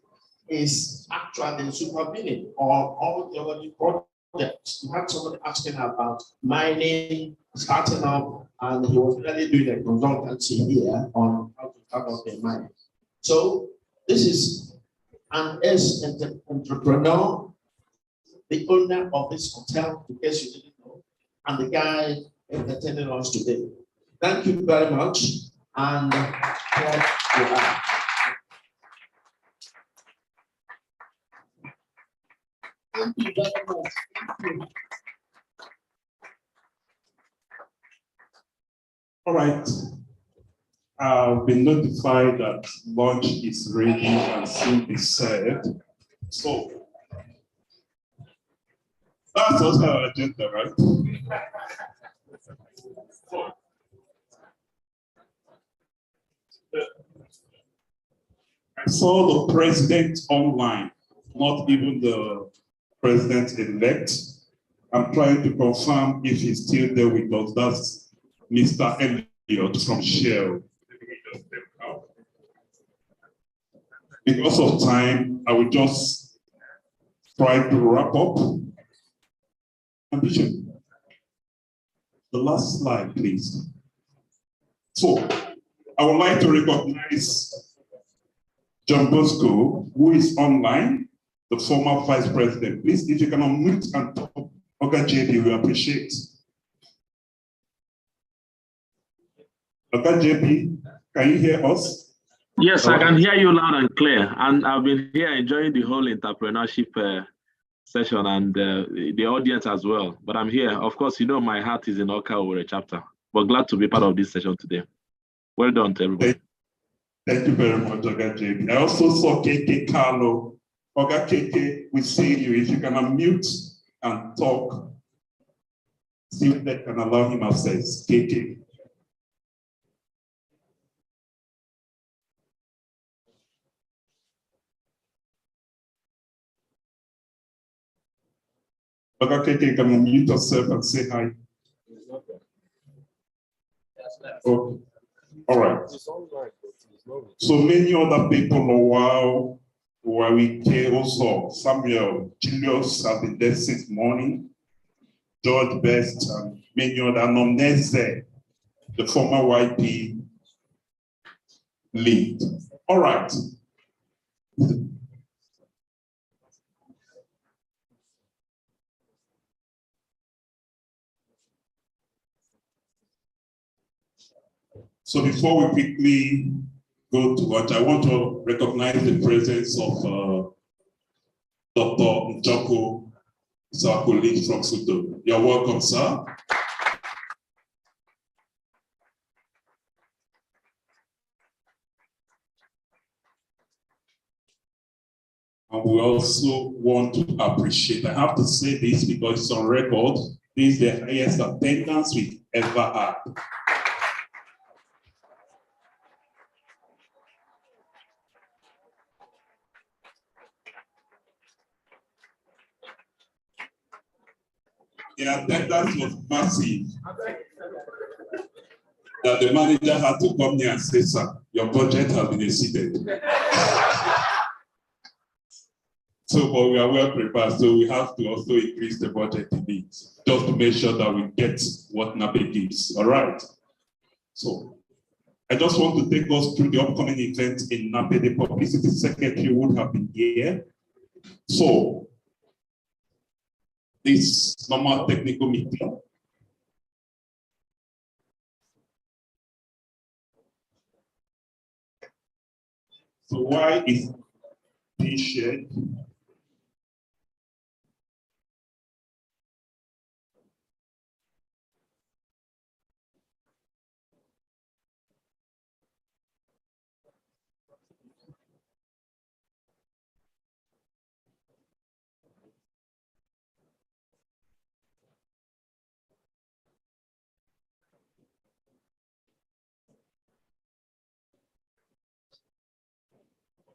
is actually supervening on all geology projects. You had somebody asking about mining, starting up, and he was really doing a consultancy here on how to start up the mine. So this is an entrepreneur, the owner of this hotel, in case you didn't know, and the guy entertaining us today. Thank you very much, and here you are. Thank you very much. Thank you. All right. I've been notified that lunch is ready and soon be served. So that's also our agenda, right? I saw the president online, not even the president-elect. I'm trying to confirm if he's still there with us. That's Mr. Elliott from Shell. Because of time, I will just try to wrap up. Ambition. The last slide, please. So, I would like to recognize John Bosco, who is online, the former vice president. Please, if you can unmute and talk, Awka JP, we appreciate. Awka JP, can you hear us? Yes, I can hear you loud and clear. And I've been here enjoying the whole entrepreneurship session and the audience as well. But I'm here. Of course, you know, my heart is in Awka Owerri chapter. But glad to be part of this session today. Well done to everybody. Thank you very much, Awka JP. I also saw KK Carlo. Awka KK, we see you. If you can unmute and talk, see if they can allow him access. KK. Okay, can you unmute yourself and say hi? Okay. All right. So many other people, while we care also, Samuel, Julius have been there since morning, George Best, and many other nominees there, the former YP lead. All right. So before we quickly go to lunch, I want to recognize the presence of Dr. Njoko, our colleague from Sudo. You're welcome, sir. And we also want to appreciate, I have to say this because it's on record, this is the highest attendance we've ever had. The attendance was massive. That the manager had to come here and say, sir, your budget has been exceeded. So, but we are well prepared, so we have to also increase the budget a bit, just to make sure that we get what NAPE gives. All right. So, I just want to take us through the upcoming event in FNAPE. The publicity secretary would have been here. So, this normal technical meeting. So why is this shared?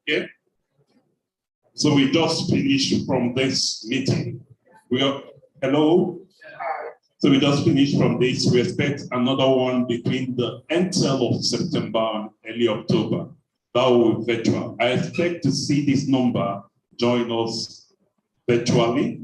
Okay. So we just finished from this meeting. Hello? So we just finished from this. We expect another one between the end of September and early October. That will be virtual. I expect to see this number join us virtually.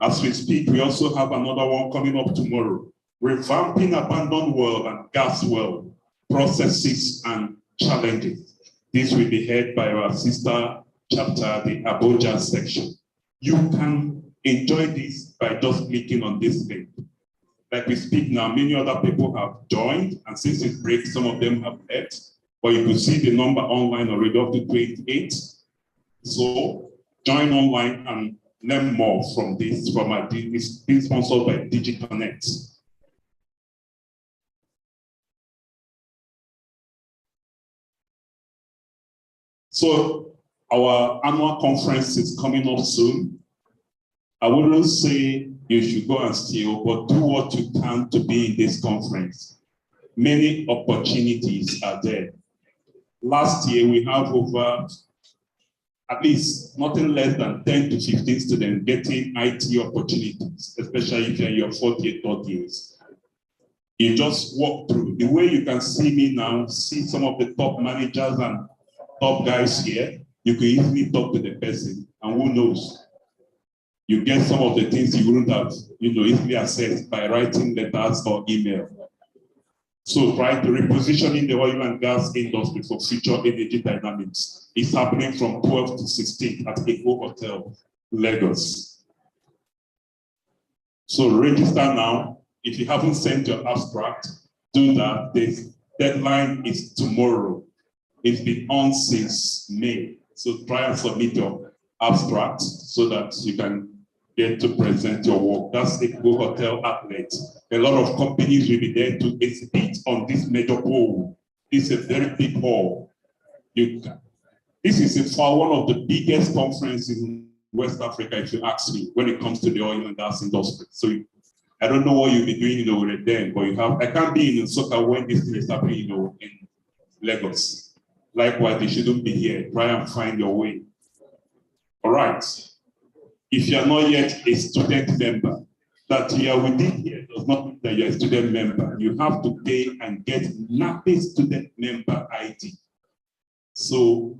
As we speak, we also have another one coming up tomorrow. Revamping abandoned well and gas well, processes and challenges. This will be heard by our sister chapter, the Abuja section. You can enjoy this by just clicking on this link. Like we speak now, many other people have joined, and since it's break, some of them have left, but you can see the number online already up to 28. So join online and learn more from this, it's being sponsored by DigiConnect. So our annual conference is coming up soon. I wouldn't say you should go and steal, but do what you can to be in this conference. Many opportunities are there. Last year, we have over at least nothing less than 10 to 15 students getting IT opportunities, especially if you're in your fourth year, third years. You just walk through. The way you can see me now, see some of the top managers and top guys here, you can easily talk to the person, and who knows? You get some of the things you wouldn't have, easily accessed by writing letters or email. So try to repositioning the oil and gas industry for future energy dynamics. It's happening from 12th to 16th at Eco Hotel, Lagos. So register now. If you haven't sent your abstract, do that. The deadline is tomorrow. It's been on since May. So try and submit your abstract so that you can get to present your work. That's the Eco Hotel outlet. A lot of companies will be there to exhibit on this major hall. It's a very big hall. This is for one of the biggest conferences in West Africa, if you ask me, when it comes to the oil and gas industry. So I don't know what you'll be doing over there, but I can't be in Nsukka when this thing is happening in Lagos. Likewise, they shouldn't be here. Try and find your way. All right. If you are not yet a student member, that you are within here does not mean that you're a student member. You have to pay and get FNAPE student member ID. So,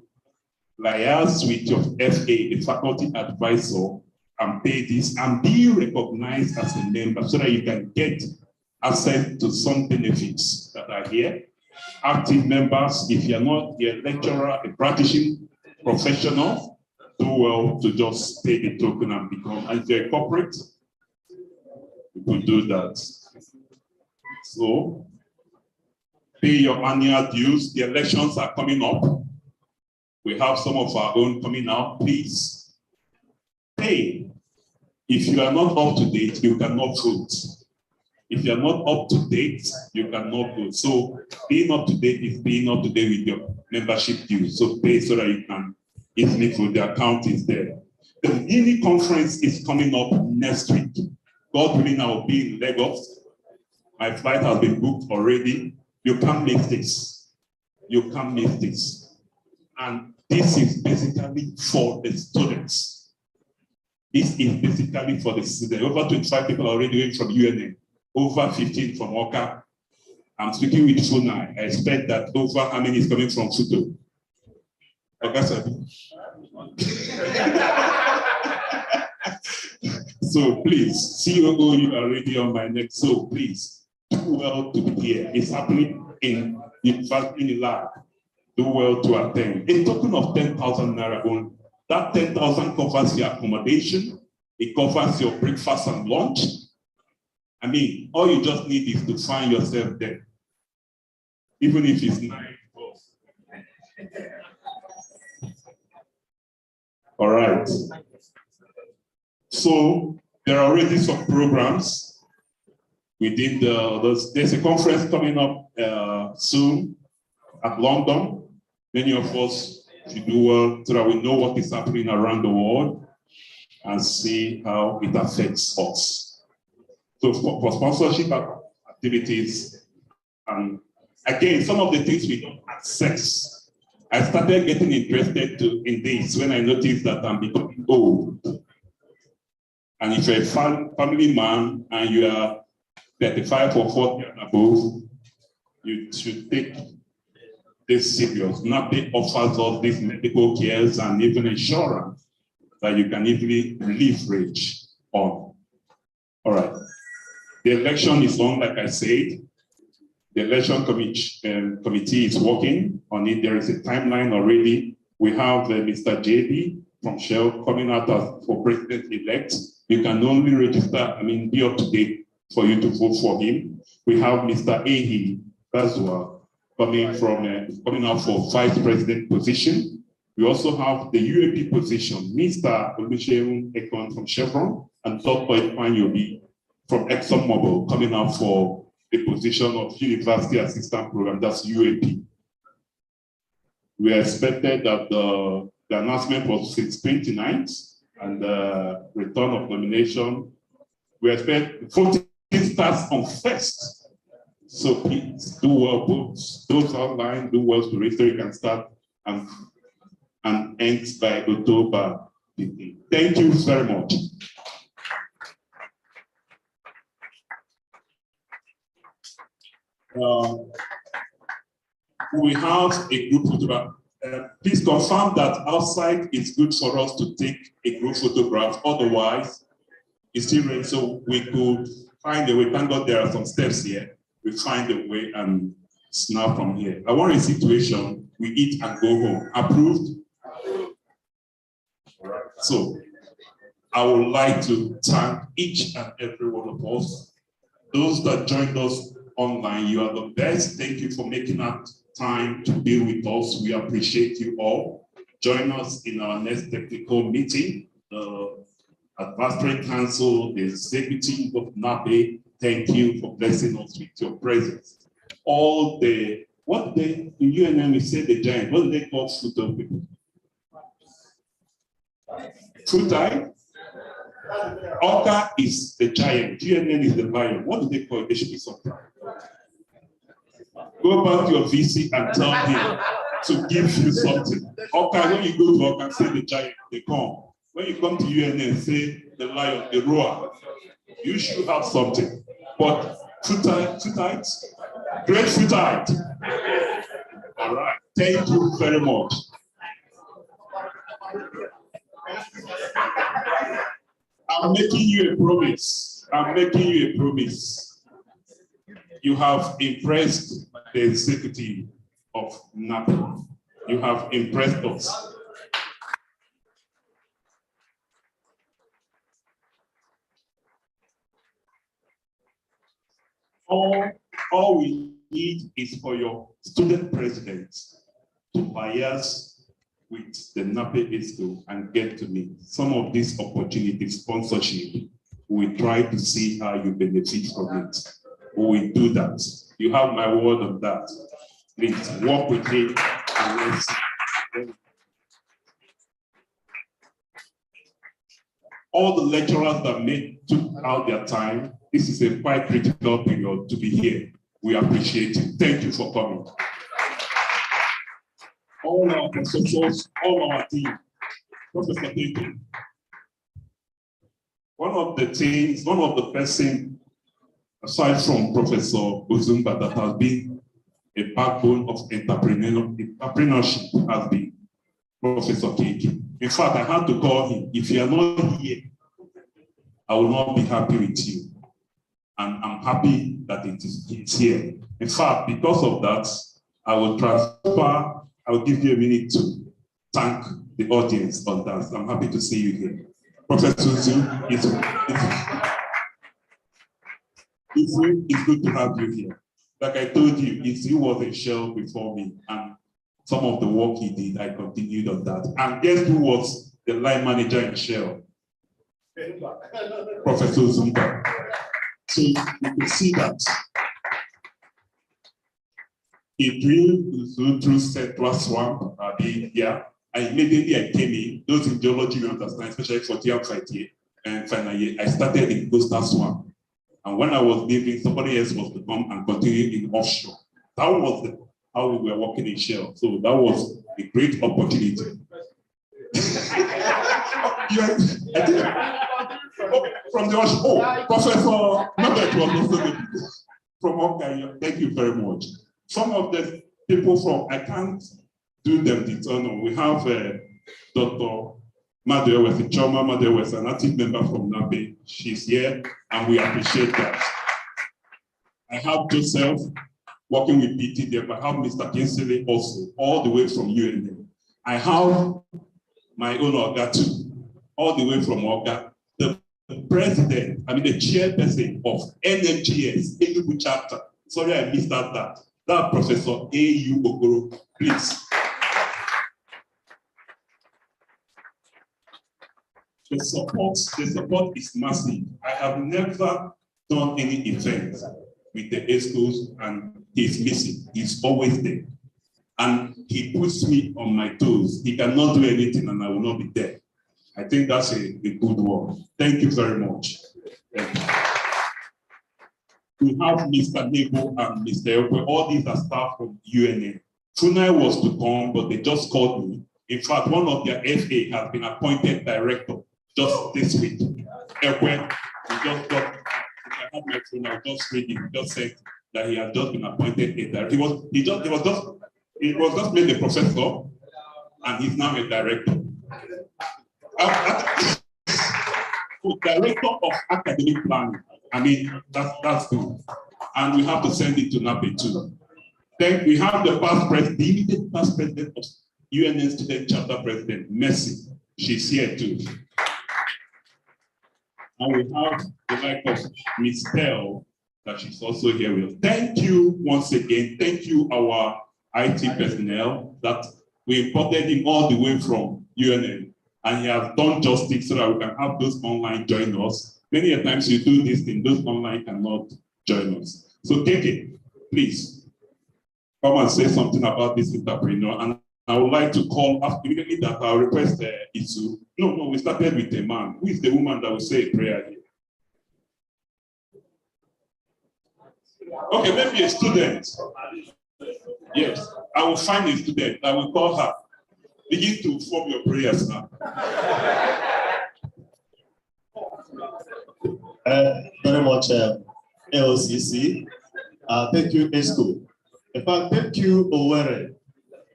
liaise with your FA, the faculty advisor, and pay this and be recognized as a member so that you can get access to some benefits that are here. Active members, if you're not a lecturer, a practicing professional, do well to just pay the token and become, and if you're a corporate, you could do that. So, pay your annual dues. The elections are coming up. We have some of our own coming out. Please pay. If you are not up to date, you cannot vote. If you are not up to date, you cannot vote. So being up to date is being up to date with your membership dues. So pay so that you can easily vote. The account is there. The mini conference is coming up next week. God willing, I will be in Lagos. My flight has been booked already. You can't miss this. You can't miss this. And this is basically for the students. This is basically for the students. Over 25 people are already going from UNN. Over 15 from Awka. I'm speaking with Funai. I expect that over how many is coming from Futo? So please, COO, you are already on my neck. So please, do well to be here. It's happening in University Lag, do well to attend. A token of 10,000 naira only. That 10,000 covers your accommodation, it covers your breakfast and lunch. I mean, all you just need is to find yourself there, even if it's 9 plus. All right. So there are already some programs. There's a conference coming up soon at London. Many of us should do well so that we know what is happening around the world and see how it affects us. So for sponsorship activities, and again, some of the things we don't access. I started getting interested in this when I noticed that I'm becoming old. And if you're a family man and you are 35 or 40 and above, you should take this serious. NAPE offers us these medical cares and even insurance that you can easily leverage on. All right. The election is on, like I said. The election committee is working on it. There is a timeline already. We have Mr. JB from Shell coming out for president-elect. You can only register, be up to date for you to vote for him. We have Mr. Ahi Bazwa coming out for vice president position. We also have the UAP position, Mr. Olusegun Ekon from Chevron, and Dr. Ifan Yobi from ExxonMobil coming out for the position of University Assistant Program, that's UAP. We expected that the announcement was since 29th and the return of nomination. We expect voting starts on 1st. So please do well, those online, do well to register. You can start and end by October 15. Thank you very much. We have a group photograph. Please confirm that outside it's good for us to take a group photograph. Otherwise, it's still ready. So we could find a way. Thank God there are some steps here. We find a way and snap from here. I want a situation, we eat and go home. Approved? All right. So I would like to thank each and every one of us. Those that joined us online, you are the best. Thank you for making that time to be with us. We appreciate you all. Join us in our next technical meeting. The Advisory Council, the Executive of NAPE, thank you for blessing us with your presence. All the, what the UNM say the giant, what do they call fruit of people? Fruit eye? Awka is the giant, UNM is the lion. What do they call it? They should be something. Go back to your VC and tell him to give you something. Awka, when you go to Awka, say the giant, they come. When you come to UNM, say the lion, the roar. You should have something. But fruit eye, great fruit eye. All right, thank you very much. I'm making you a promise. I'm making you a promise. You have impressed the executive of NAPE. You have impressed us. All we need is for your student presidents to liaise with the NAPE ESCO and get to me. Some of these opportunities, sponsorship, we try to see how you benefit from it. We do that. You have my word on that. Please work with me and let's see. All the lecturers that took out their time, this is a quite critical period to be here. We appreciate it. Thank you for coming. All our professors, all our team. Professor Berti. One of the person, aside from Professor Ozumba, that has been a backbone of entrepreneurship has been Professor Keke. In fact, I had to call him. If you are not here, I will not be happy with you. And I'm happy that it's here. In fact, because of that, I will give you a minute to thank the audience on that. I'm happy to see you here. Professor Suzu, it's good to have you here. Like I told you, Izu was a shell before me, and some of the work he did, I continued on that. And guess who was the line manager in Shell? Professor Ozumba. So you can see that he drilled through Central Swamp, India, and immediately I came in. Those in geology will understand, especially for TM and finally I started in Coastal Swamp. And when I was leaving, somebody else was to come and continue in offshore. That was how we were working in Shell. So that was a great opportunity. From the offshore, Professor Nobet was also from Awka. Thank you very much. Some of the people from, I can't do them the honor. We have Dr. Maduka, Choma Maduka, an active member from FNAPE. She's here, and we appreciate that. I have Joseph working with BT there, but I have Mr. Kinsley also, all the way from UNM. I have my own Awka too, all the way from Awka. The president, the chairperson of FNMGS, Enugu chapter. Sorry, I missed out that. That Professor A.U. Okoro, please. The support is massive. I have never done any event with the ESCOs and he's missing. He's always there. And he puts me on my toes. He cannot do anything and I will not be there. I think that's a good work. Thank you very much. Thank you. We have Mr. Nebo and Mr. Awka. All these are staff from UNM. Funai was to come, but they just called me. In fact, one of their FA has been appointed director just this week. Awka, we just got, if I have my phone, I'll just read it. He just said that he had just been appointed a director. He was just made a professor, and he's now a director. Director of academic planning. That's good. And we have to send it to FNAPE too. Then we have the immediate past president of UNN Student Chapter President, Mercy. She's here too. And we have the like of Miss Bell, that she's also here with us. Thank you once again. Thank you, our IT personnel, that we imported him all the way from UNN. And he has done justice so that we can have those online join us. Many a times you do this thing, those online cannot join us. So take it, please. Come and say something about this entrepreneur. And I would like to call immediately that I'll request Isu. No, we started with a man. Who is the woman that will say a prayer here? Okay, maybe a student. Yes, I will find a student. I will call her. Begin to form your prayers now. Very much, LCC. Thank you, ESCO. In fact, thank you, Owerri.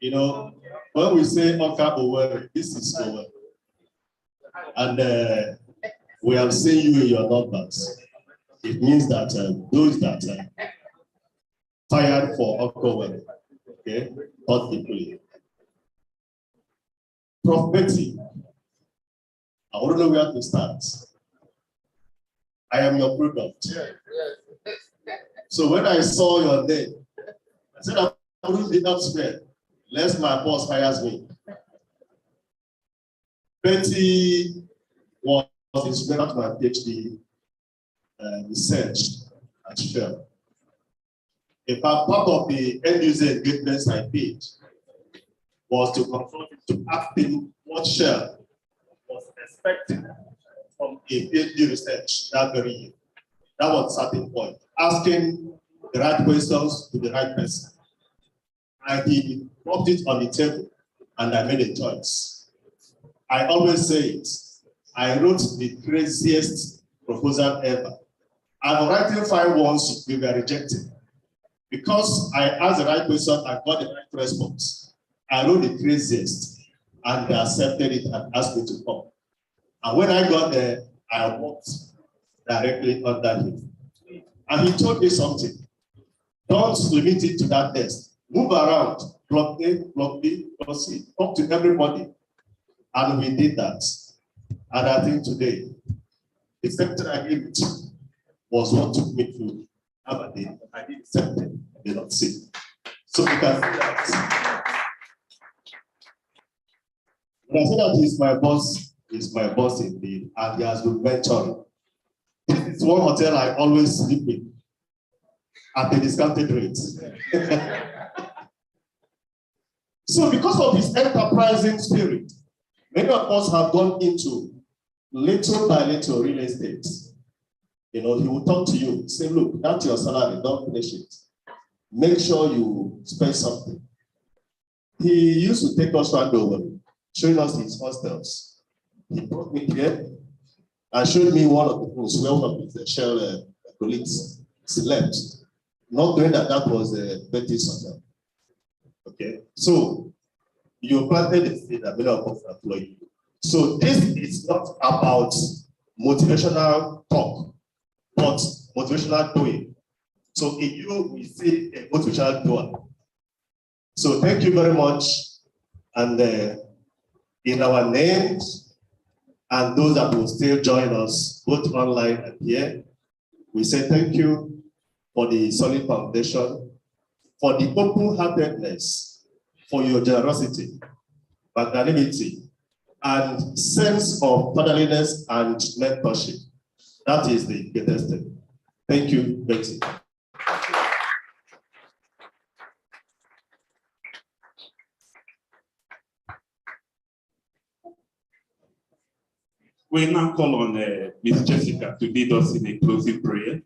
You know, when we say Awka Owerri, this is Owerri. And we have seen you in your numbers. It means that those that fired for Awka Owerri, okay, not equally. Prof. Berti, I don't know where to start. I am your product. So when I saw your name, I said, I wouldn't be elsewhere, lest my boss hires me. Berti was instrumental to my PhD research at Shell. In fact, part of the end user engagements I did was to confront him to ask him what Shell was expecting from a PhD research that very year. That was a starting point. Asking the right questions to the right person. And he dropped it on the table and I made a choice. I always say it. I wrote the craziest proposal ever. And writing 5 ones, we were rejected. Because I asked the right question, I got the right response. I wrote the craziest, and they accepted it and asked me to come. And when I got there, I walked directly under him. And he told me something. Don't limit it to that test. Move around, block A, block B, block C, talk to everybody. And we did that. And I think today, the sector I gave it was what took me to have a day. I did something I did not see. So you can see that. When I say that he's my boss indeed, and he has been mentoring. This is one hotel I always sleep in at a discounted rate. So because of his enterprising spirit, many of us have gone into little by little real estate. You know, he will talk to you, say, look, that's your salary, don't finish it. Make sure you spend something. He used to take us around Owerri, showing us his hostels. He brought me here and showed me one of the rooms where one of his shell colleagues slept. Not knowing that that was Berti's hotel. Okay, so you planted the seed that many of us employ you. So this is not about motivational talk, but motivational doing. So in you, we see a motivational doer. So thank you very much. And in our names, and those that will still join us, both online and here, we say thank you for the solid foundation, for the open-heartedness, for your generosity, magnanimity, and sense of fatherliness and mentorship. That is the greatest thing. Thank you, Berti. We now call on Ms. Jessica to lead us in a closing prayer.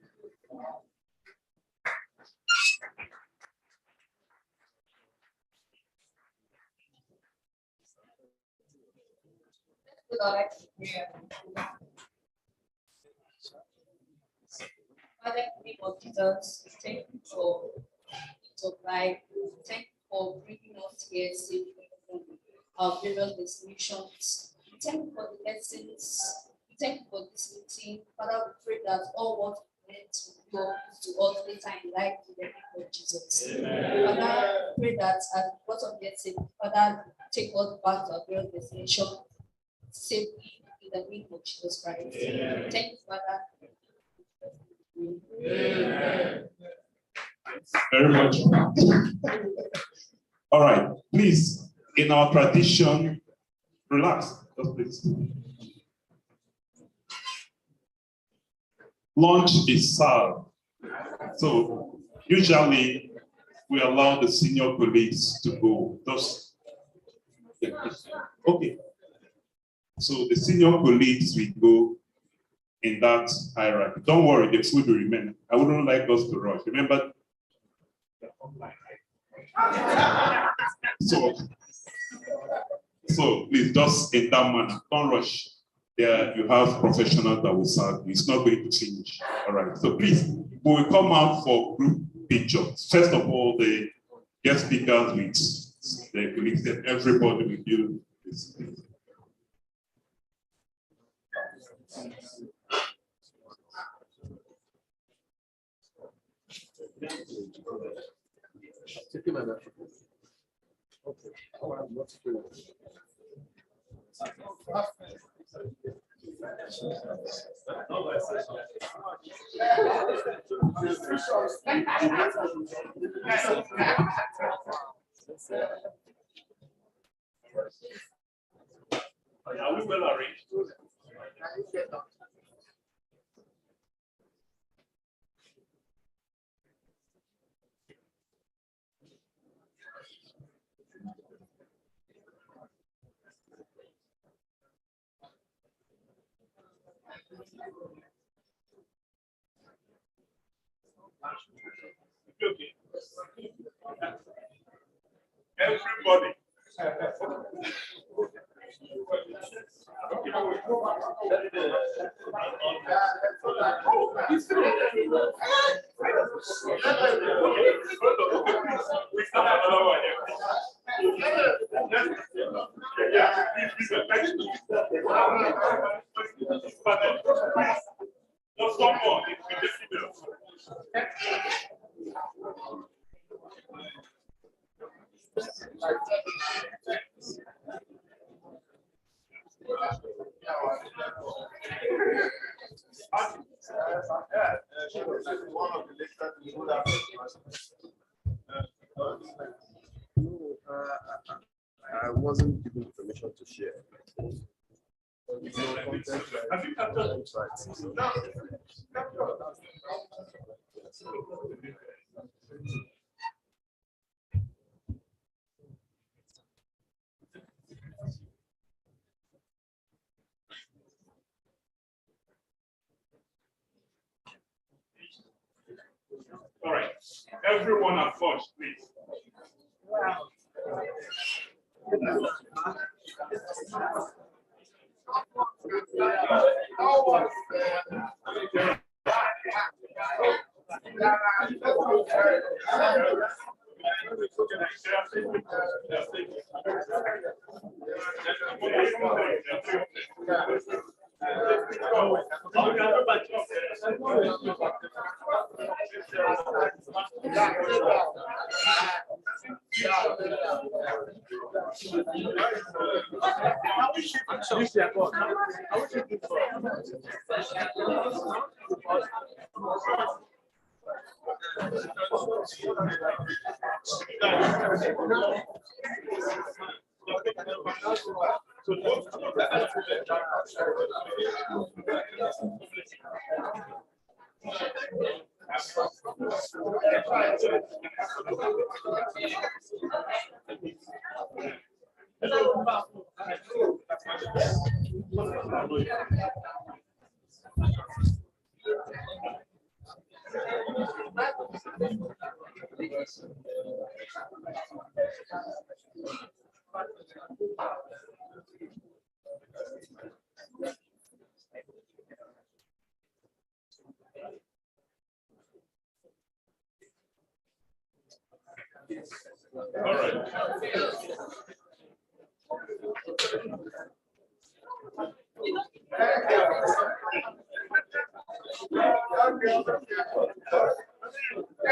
Father, in the name of Jesus, thank you for life. Thank you for bringing us here safely from our various destinations. Thank you for the lessons. Thank you for this meeting. Father, we pray that all what we meant to go to us later in life in the name of Jesus. Amen. Father, we pray that at the bottom of the safe, Father, take us back to our various destination safely in the name of Jesus Christ. Amen. Thank you, Father. Amen. Very much. All right, please, in our tradition, relax. Just please. Lunch is served. So usually we allow the senior colleagues to go. Just okay. So the senior colleagues will go in that hierarchy. Don't worry, the food will remain. I wouldn't like us to rush. Remember, so please just in that manner, don't rush. There you have professionals that will serve you. It's not going to finish. All right. So please, we will come out for group pictures. First of all, the guest speakers with the colleagues, everybody will do this. Are we well arranged? Okay. Everybody. One of the lecturers will do that. I wasn't given permission to share. All right, everyone at first, please. Wow. All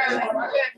right.